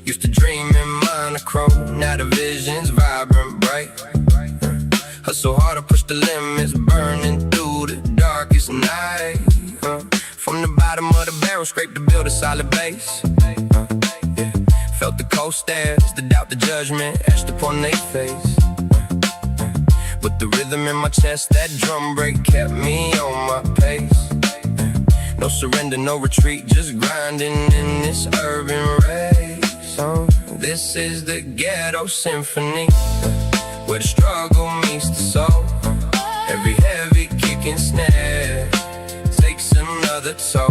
Used to dream in monochrome, now the vision's vibrant bright. Hustle hard to push the limits, burning through the darkest night. From the bottom of the barrel, scrape to build a solid base. Yeah. Felt the cold stares, the doubt, the judgment etched upon their face. But the rhythm in my chest, that drum break kept me on my pace. No surrender, no retreat, just grinding in this urban race. This is the ghetto symphony, where the struggle meets the soul. Every heavy kick and snare takes another toll.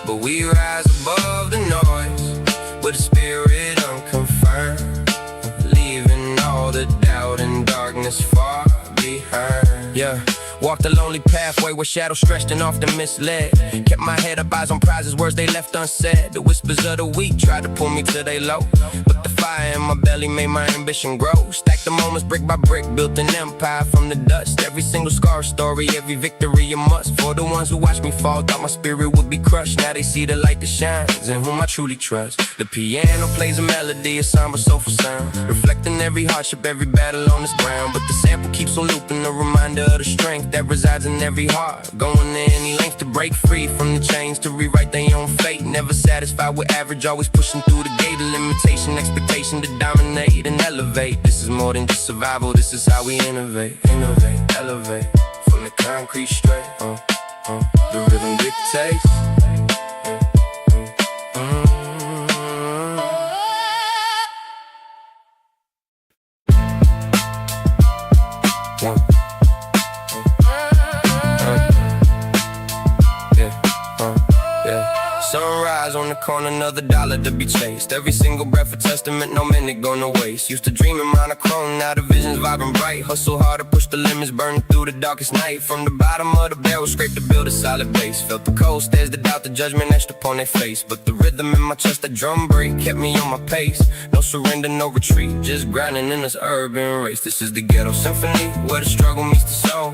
But we rise above the noise, with a spirit unconfirmed, leaving all the doubt and darkness far behind. Yeah, walked a lonely pathway where shadows stretched and often misled. Kept my head up, eyes on prizes, words they left unsaid. The whispers of the weak tried to pull me to they low, but the fire in my belly made my ambition grow. Stacked the moments brick by brick, built an empire from the dust. Every single scar story, every victory a must. For the ones who watched me fall, thought my spirit would be crushed. Now they see the light that shines and whom I truly trust. The piano plays a melody, a somber soulful sound, reflecting every hardship, every battle on this ground. But the sample keeps on looping, a reminder of the strength that resides in every heart. Going to any length to break free from the chains, to rewrite their own fate. Never satisfied with average, always pushing through the gate of limitation, expectation to dominate and elevate. This is more than just survival, this is how we innovate. Innovate, elevate, from the concrete straight. The rhythm dictates. Sunrise on the corner, another dollar to be chased. Every single breath a testament, no minute gonna waste. Used to dream in monochrome, now the vision's vibrant bright. Hustle hard to push the limits, burning through the darkest night. From the bottom of the barrel, scrape to build a solid base. Felt the cold stares, the doubt, the judgment etched upon their face. But the rhythm in my chest, that drum break, kept me on my pace. No surrender, no retreat, just grinding in this urban race. This is the ghetto symphony, where the struggle meets the soul.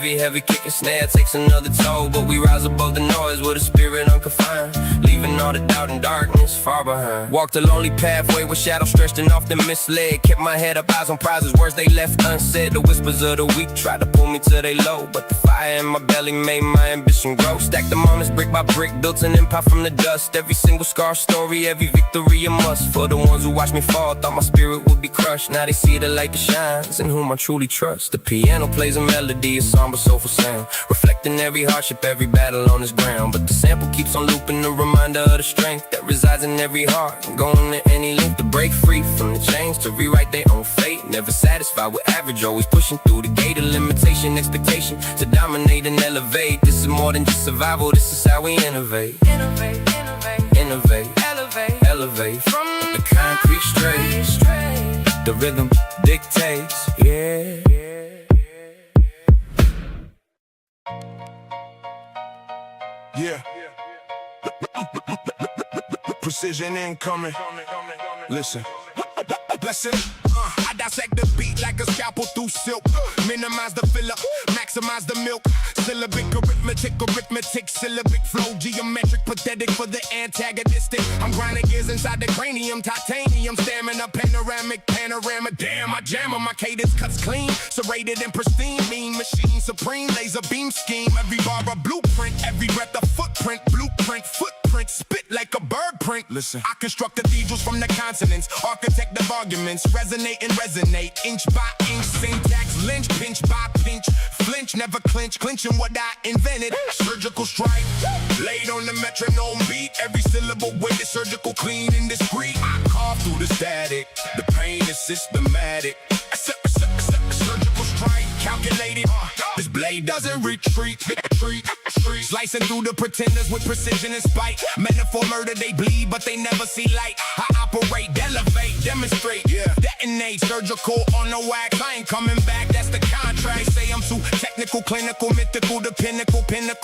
Heavy kick and snare takes another toll, but we rise above the noise with a spirit unconfined, leaving all the doubt and darkness far behind. Walked a lonely pathway with shadows stretched and often misled. Kept my head up, eyes on prizes, words they left unsaid. The whispers of the weak tried to pull me to they low, but the fire in my belly made my ambition grow. Stacked the moments brick by brick, built an empire from the dust. Every single scar story, every victory a must. For the ones who watched me fall, thought my spirit would be crushed. Now they see the light that shines and whom I truly trust. The piano plays a melody, a somber soulful sound, reflecting every hardship, every battle on this ground. But the sample keeps on looping, a reminder of the strength that resides in every heart. Going to any length to break free from the chains, to rewrite their own fate. Never satisfied with average, always pushing through the gate of limitation, expectation to dominate and elevate. This is more than just survival, this is how we innovate. Innovate, innovate, innovate, elevate, elevate from the concrete straight. The rhythm dictates, yeah. Yeah. Precision incoming. Listen. Listen. I dissect the beat like a scalpel through silk. Minimize the fill up, maximize the milk. Syllabic, arithmetic, syllabic flow. Geometric, pathetic for the antagonistic. I'm grinding gears inside the cranium, titanium, stamina, panoramic, panorama. Damn, I jam on my cadence, cuts clean, serrated and pristine. Mean machine, supreme, laser beam scheme. Every bar a blueprint, every breath a footprint. Blueprint, footprint, spit like a bird print. Listen, I construct cathedrals from the consonants, architect of arguments, resonate and resonate, inch by inch, syntax, lynch, pinch by pinch, flinch, never clinch, clinching what I invented. Surgical strike, laid on the metronome beat, every syllable weighted, surgical, clean and discreet. I carve through the static, the pain is systematic. Surgical strike, calculated. This blade doesn't retreat. Slicing through the pretenders with precision and spite. Metaphor murder, they bleed, but they never see light. I operate, elevate, demonstrate, detonate. Surgical on the wax, I ain't coming back, that's the contract. Say I'm too technical, clinical, mythical, the pinnacle,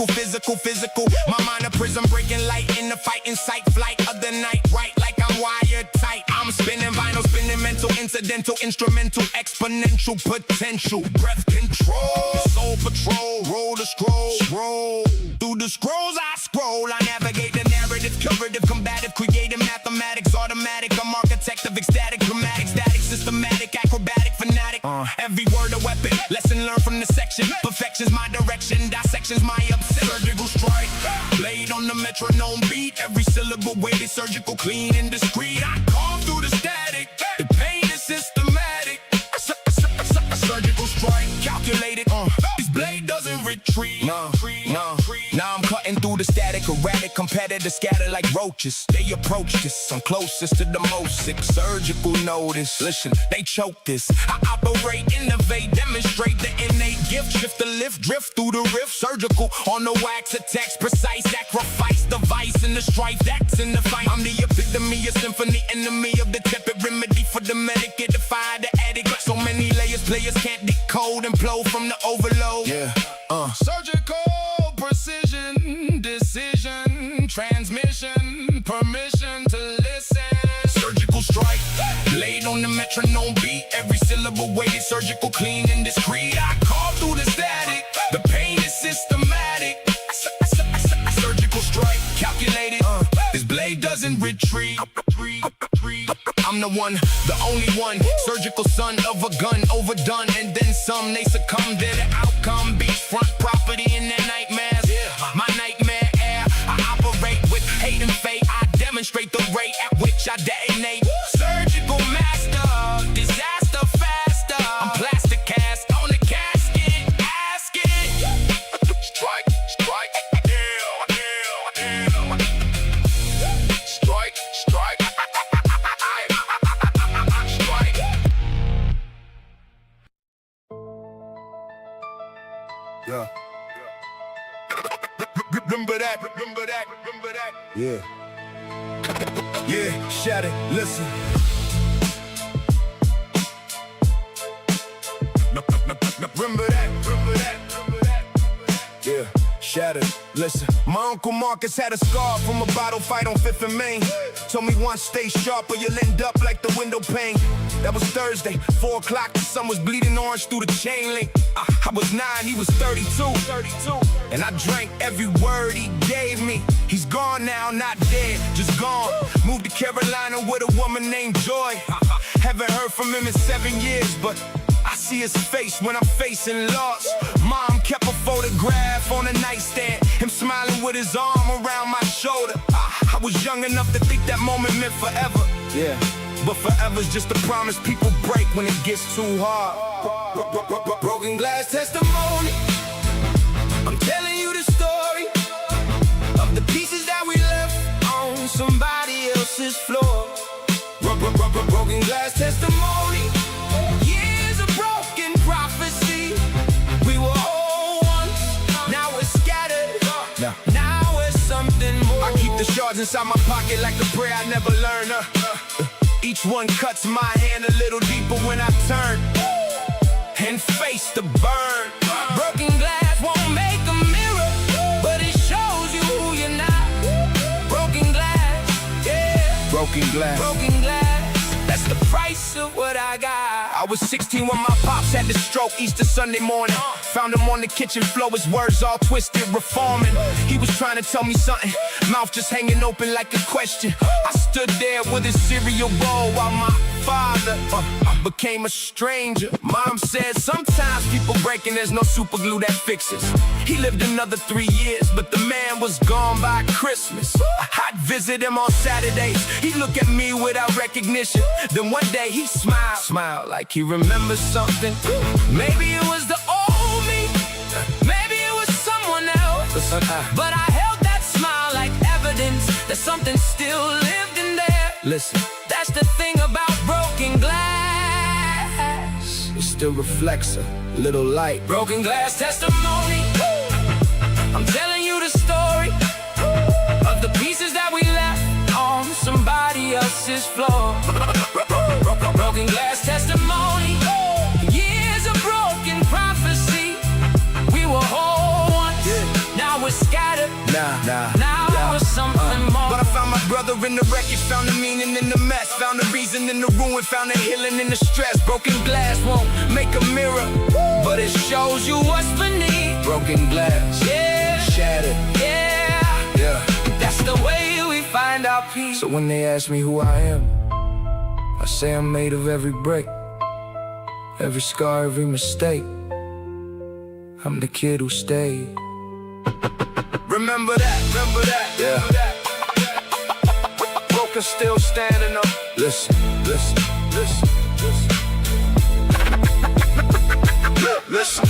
physical. My mind a prism, breaking light in the fight, in sight, flight of the night. Right like I'm wired tight. I'm spinning vinyl, spinning mental, incidental, instrumental, exponential potential. Breath control, soul patrol, roll the scroll. Through the scrolls I scroll, I navigate the narrative, curative, combative, creative, mathematics, automatic. I'm architect of ecstatic, dramatic, static, systematic, acrobatic, fanatic. Every word a weapon, lesson learned from the section. Perfection's my direction, dissection's my obsession. Surgical strike, laid on the metronome beat. Every syllable weighted, surgical, clean and discreet. I carve through the static, the pain is systematic. Surgical strike, calculated. This blade doesn't retreat. No. Now I'm cutting through the static, erratic, competitive, scattered like roaches. They approach this, I'm closest to the most sick. Surgical notice, listen, they choke this. I operate, innovate, demonstrate the innate gift. Shift the lift, drift through the rift. Surgical on the wax, attacks, precise, sacrifice, the vice and the strife that's in the fight. I'm the epitome of symphony, enemy of the tepid, remedy for the medic, it defy the addict. So many layers, players can't decode and flow from the overload. Surgical precision, decision, transmission, permission to listen. Surgical strike, a metronome beat. Every syllable weighted, surgical, clean, and discreet. I call through the static. The pain is systematic. Surgical strike, calculated. This blade doesn't retreat. I'm the one, the only one. Surgical son of a gun, overdone, and then some. They succumb to the outcome. Beachfront property in their nightmares. My nightmare air. I operate with hate and fate. I demonstrate the rate at which I detonate. Surgical master, disaster faster. I'm plastic cast on the casket, ask it. Strike, strike, strike, strike, strike. Yeah. Remember that, remember that, remember that. Yeah. Yeah, shout it, listen. Remember that, remember that, remember that. Yeah, shout it, listen. My Uncle Marcus had a scar from a bottle fight on 5th and Main. Told me once, stay sharp or you'll end up like the window pane. That was Thursday, 4 o'clock, the sun was bleeding orange through the chain link. I was 9, he was 32. And I drank every word he gave me. He's gone now, not dead, just gone. Moved to Carolina with a woman named Joy. Haven't heard from him in 7 years, but I see his face when I'm facing loss. Mom kept a photograph on a nightstand, him smiling with his arm around my shoulder. I was young enough to think that moment meant forever. Yeah, but forever's just a promise people break when it gets too hard. Broken glass testimony. I'm telling you the story of the pieces that we left on somebody else's floor. Broken glass testimony. Years of broken prophecy. We were all once, now we're scattered. Now we're something more. I keep the shards inside my pocket like a prayer I never learned. Each one cuts my hand a little deeper when I turn and face the burn. Broken glass won't make a mirror, but it shows you who you're not. Broken glass, yeah. Broken glass. Broken glass. That's the price of what I got. I was 16 when my pops had the stroke Easter Sunday morning. Found him on the kitchen floor, his words all twisted, reforming. He was trying to tell me something, mouth just hanging open like a question. I stood there with his cereal bowl while my father became a stranger. Mom said sometimes people break and there's no super glue that fixes. He lived another 3 years, but the man was gone by Christmas. I'd visit him on Saturdays. He'd look at me without recognition. Then one day he smiled like he remembers something. Maybe it was the old me, maybe it was someone else. But I held that smile like evidence that something still lived in there. Listen, that's the thing about broken glass. It still reflects a little light. Broken glass testimony. I'm telling you the story of the pieces that we left on somebody else's floor. Broken glass testimony. Years of broken prophecy. We were whole once, now we're scattered. Now we're something more. But I found my brother in the wreckage, found the meaning in the mess, found the reason in the ruin, found the healing in the stress. Broken glass won't make a mirror, but it shows you what's beneath. Broken glass, yeah, shattered, yeah. That's the way we find our peace. So when they ask me who I am, I say I'm made of every break, every scar, every mistake. I'm the kid who stayed. Remember that, yeah. Remember that. Broken still standing up. Listen, listen, listen, listen. Listen.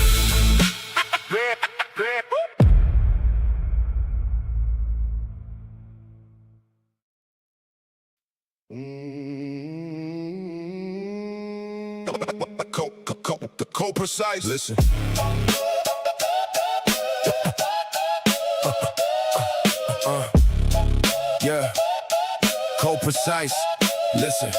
The co-precise. Listen. Yeah. Co-precise. Listen.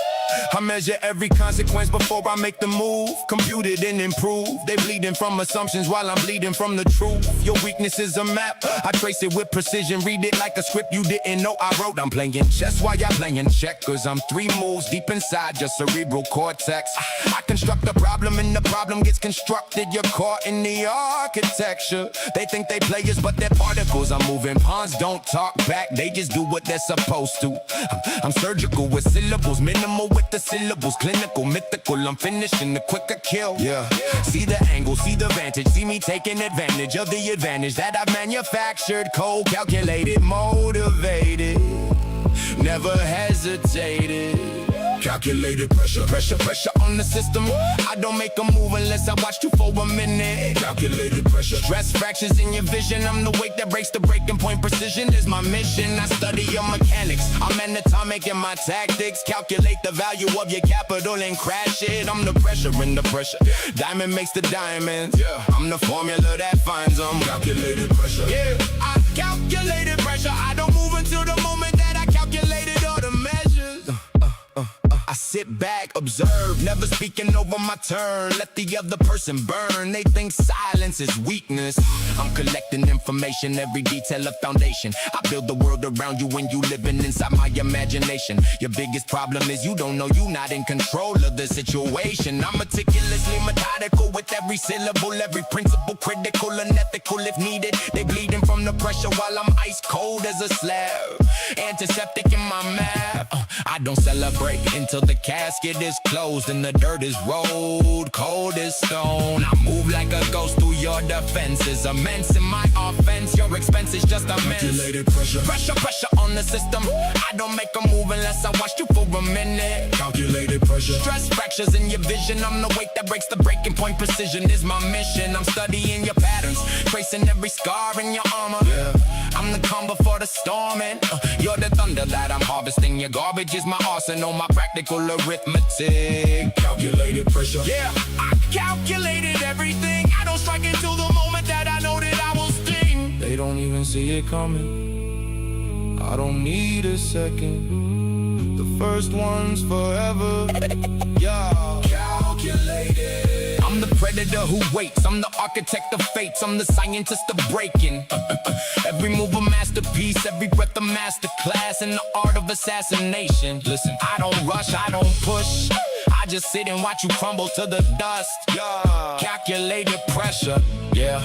I measure every consequence before I make the move. Computed and improved. They bleeding from assumptions while I'm bleeding from the truth. Your weakness is a map. I trace it with precision. Read it like a script you didn't know I wrote. I'm playing chess while y'all playing checkers. I'm 3 moves deep inside your cerebral cortex. I construct the problem and the problem gets constructed. You're caught in the architecture. They think they players but they're particles. I'm moving pawns, don't talk back. They just do what they're supposed to. I'm surgical with syllables, minimal with the syllables, clinical, mythical. I'm finishing the quicker kill. Yeah. See the angle, see the vantage, see me taking advantage of the advantage that I've manufactured. Cold, calculated, motivated, never hesitated. Calculated pressure, pressure, pressure on the system. I don't make a move unless I watch you for a minute. Calculated pressure. Stress fractures in your vision. I'm the weight that breaks the breaking point. Precision is my mission. I study your mechanics. I'm anatomic in my tactics. Calculate the value of your capital and crash it. I'm the pressure in the pressure. Diamond makes the diamonds. Yeah. I'm the formula that finds them. Calculated pressure. Yeah, I calculated pressure. I don't move until the moment that I calculated all the measures. I sit back, observe, never speaking over my turn. Let the other person burn. They think silence is weakness. I'm collecting information, every detail a foundation. I build the world around you when you living inside my imagination. Your biggest problem is you don't know you not in control of the situation. I'm meticulously methodical with every syllable, every principle critical, unethical if needed. They bleeding from the pressure while I'm ice cold as a slab. Antiseptic in my map. I don't celebrate until the casket is closed and the dirt is rolled, cold as stone. I move like a ghost through your defenses. Immense in my offense, your expense is just immense. Calculated pressure. Pressure, pressure on the system. I don't make a move unless I watch you for a minute. Calculated pressure. Stress fractures in your vision. I'm the weight that breaks the breaking point. Precision is my mission. I'm studying your patterns, tracing every scar in your armor. Yeah. I'm the calm before the storm and you're the thunder that I'm harvesting. Your garbage is my arsenal, my practical arithmetic. Calculated pressure. Yeah, I calculated everything. I don't strike until the moment that I know that I will sting. They don't even see it coming. I don't need a second. The first one's forever. Yeah, calculated. I'm the predator who waits. I'm the architect of fates. I'm the scientist of breaking. Every move a masterpiece, every breath a masterclass in the art of assassination. Listen, I don't rush, I don't push. I just sit and watch you crumble to the dust. Yeah. Calculated pressure. Yeah.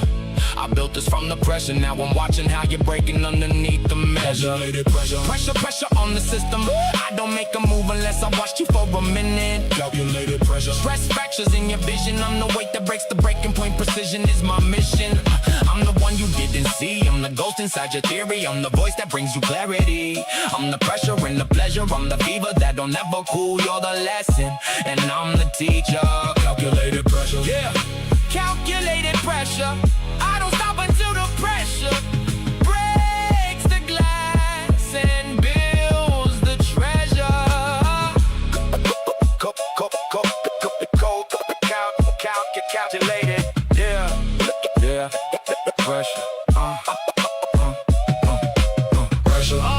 I built this from the pressure. Now I'm watching how you're breaking underneath the measure. Pressure. Pressure, pressure on the system. I don't make a move unless I watched you for a minute. Calculated pressure. Stress fractures in your vision. I'm the weight that breaks the breaking point. Precision is my mission. I'm the one you didn't see. I'm the ghost inside your theory. I'm the voice that brings you clarity. I'm the pressure and the pleasure. I'm the fever that'll never cool. You're the lesson and I'm the teacher. Calculated pressure. Yeah. Calculated pressure. I don't stop until the pressure breaks the glass and builds the treasure. Calculated, yeah, yeah, pressure, pressure.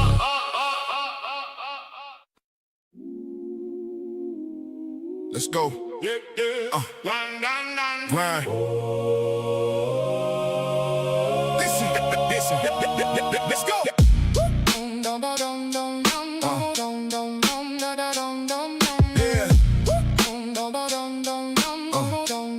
Let's go. Grind. Let's go.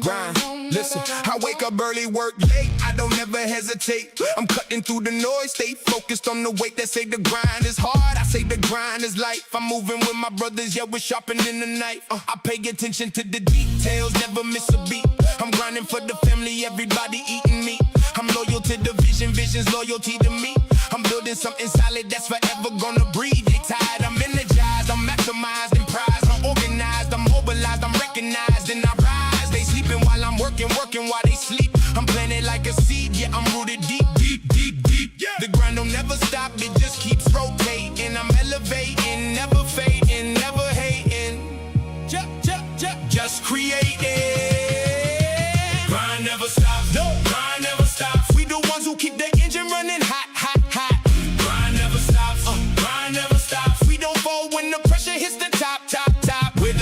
Grind. Listen, I wake up early, work late. I don't ever hesitate. I'm cutting through the noise, stay focused on the weight that say the grind is hard. I say the grind is life. I'm moving with my brothers, yeah, we're sharpening the knife. I pay attention to the details, never miss a beat. I'm grinding for the family, everybody eating meat. I'm loyal to the vision, vision's loyalty to me. I'm building something solid that's forever gonna breathe. They tired, I'm energized, I'm maximized and prized. I'm organized, I'm mobilized, I'm recognized and I rise. They sleeping while I'm working while they sleep. I'm planted like a seed, yeah, I'm rooted deep, deep, deep, deep. Yeah. The grind don't never stop, it just keeps rotating. I'm elevating, never fading, never hating. Just creating. Grind never stops, no, grind never stops. We the ones who keep the engine running hot, hot, hot. Grind never stops, grind never stops. We don't fall when the pressure hits the top, top, top. We're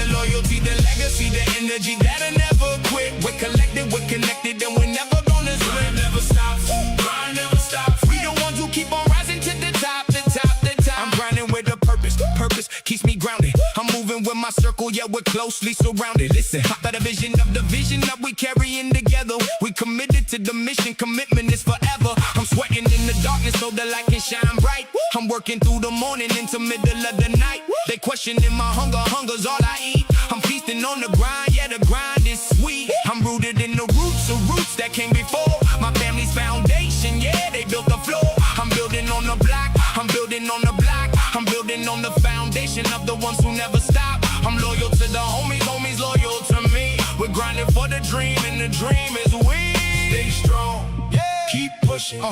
legacy that'll never quit. We're collected, we're connected, and we're never gonna split. Grind never stops, grind never stops. We the ones who keep on rising to the top, the top, the top. I'm grinding with a purpose, purpose keeps me grounded. I'm moving with my circle, yeah, we're closely surrounded. Listen, I got a vision of the vision that we carrying together. We committed to the mission, commitment is forever. I'm sweating in the darkness so the light can shine bright. I'm working through the morning into middle of the night. They questioning my hunger, hunger's all I eat. I'm feasting on the grind, yeah, the grind is sweet. I'm rooted in the roots of roots that came before. My family's foundation, yeah, they built the floor. I'm building on the block, I'm building on the block. I'm building on the foundation of the ones who never stop. I'm loyal to the homies, homies loyal to me. We're grinding for the dream, and the dream is we. Stay strong, yeah. Keep pushing,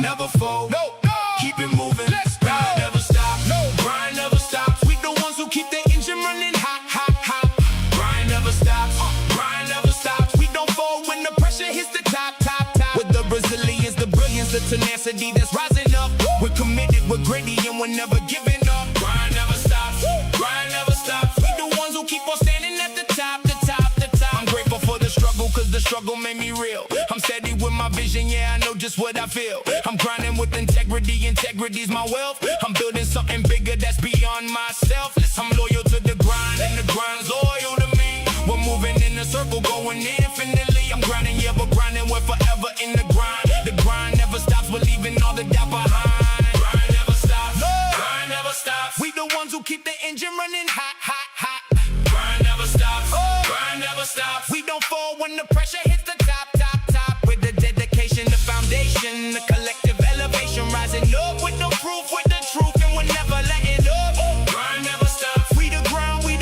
never fold, no. Keep it moving, let's go. Grind never stop, no. Grind never stops. We the ones who keep the engine running hot, hot, hot. Grind never stops, grind never stops. We don't fold when the pressure hits the top, top, top. With the resilience, the brilliance, the tenacity that's rising up. We're committed, we're gritty, and we're never giving up. Grind never stops, grind never stops. We the ones who keep on standing at the top, the top, the top. I'm grateful for the struggle, cause the struggle made me real. I'm steady with my vision, yeah, I know just what I feel. I'm grinding with integrity, integrity's my wealth. I'm building something bigger that's beyond myself. I'm loyal to the grind, and the grind's loyal to me. We're moving in a circle, going infinitely. I'm grinding, yeah, but grinding, we're forever in the grind. The grind never stops, we're leaving all the doubt behind. Grind never stops, grind never stops. We the ones who keep the engine running hot, hot, hot. Grind never stops, grind never stops. We don't fall when the pressure hits the top, top, top. With the dedication, the foundation, the collective elevation, rising up with the proof, with the truth, and we're never letting up. Grind never stops. We the ground, we're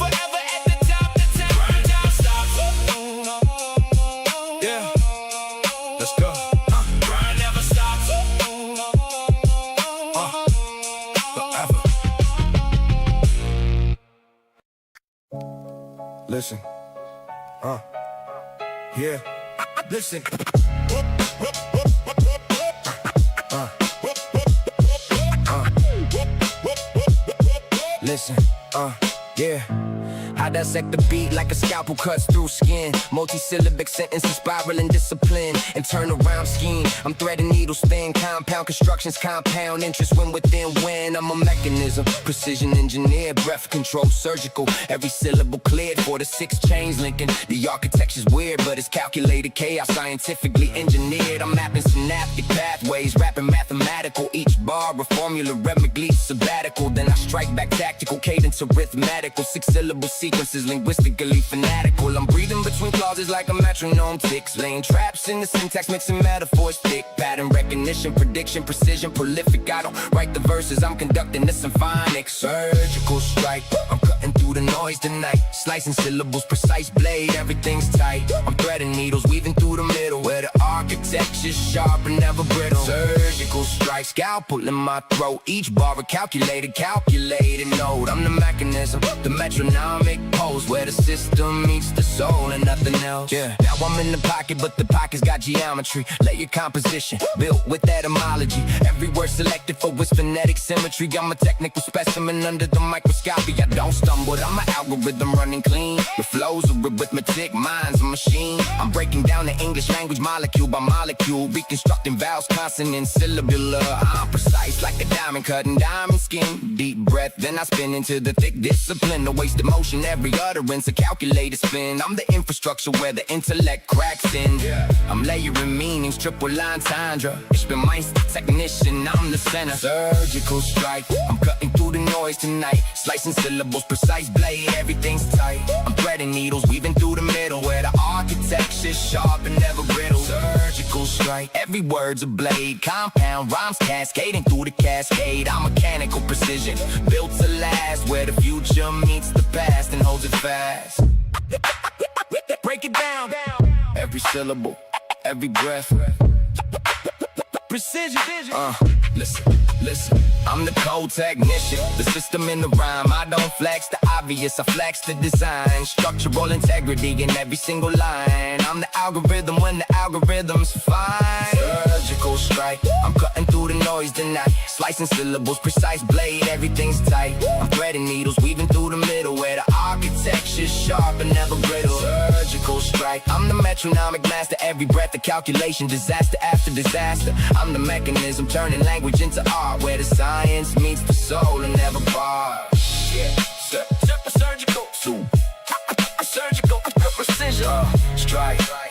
forever at the top, the top. Grind never stops. Yeah, let's go. Grind never stops. Forever. Listen, yeah, listen. Listen, yeah. I dissect the beat like a scalpel cuts through skin. Multi-syllabic sentences spiraling discipline and turn around scheme. I'm threading needles thin, compound constructions, compound interest when within when. I'm a mechanism, precision engineer, breath control, surgical. Every syllable cleared for the 6 chains linking. The architecture's weird, but it's calculated chaos, scientifically engineered. I'm mapping synaptic pathways, rapping mathematical. Each bar a formula, remically sabbatical. Then I strike back tactical, cadence arithmetical. 6-syllable sequences, linguistically fanatical. I'm breathing between clauses like a metronome ticks. Laying traps in the syntax, mixing metaphors thick. Pattern recognition, prediction, precision, prolific. I don't write the verses, I'm conducting the symphonic. Surgical strike, I'm cutting through the noise tonight. Slicing syllables, precise blade, everything's tight. I'm threading needles, weaving through the middle, where the architecture's sharp and never brittle. Surgical strike, scalpel in my throat. Each bar a calculated note. I'm the mechanism, the metronomic pose, where the system meets the soul and nothing else. Yeah, now I'm in the pocket, but the pocket's got geometry. Layer composition, built with etymology. Every word selected for its phonetic symmetry. I'm a technical specimen under the microscopy. I don't stumble, I'm an algorithm running clean. The flows are arithmetic, mine's a machine. I'm breaking down the English language molecule by molecule, reconstructing vowels, consonants, syllabular. I'm precise like a diamond, cutting diamond skin. Deep breath, then I spin into the thick discipline. No wasted motion, every utterance a calculated spin. I'm the infrastructure where the intellect cracks in. I'm layering meanings, triple entendre. Ich bin Meister technician, I'm the center. Surgical strike, I'm cutting through the noise tonight. Slicing syllables, precise blade, everything's tight. I'm threading needles, weaving through the middle, where the architecture's sharp and never brittle. Surgical strike, every word's a blade. Compound rhymes cascading through the cascade. I'm mechanical precision, built to last, where the future meets the past and holds it fast. Break it down, every syllable, every breath. Precision, listen, I'm the code technician, the system in the rhyme. I don't flex the obvious, I flex the design. Structural integrity in every single line. I'm the algorithm when the algorithm's fine. Surgical strike, I'm cutting through the noise tonight. Slicing syllables, precise blade, everything's tight. I'm threading needles, weaving through the middle, where the architect texture sharp and never brittle. Surgical strike. I'm the metronomic master. Every breath a calculation, disaster after disaster. I'm the mechanism turning language into art, where the science meets the soul and never part. Yeah, surgical, surgical precision. Strike.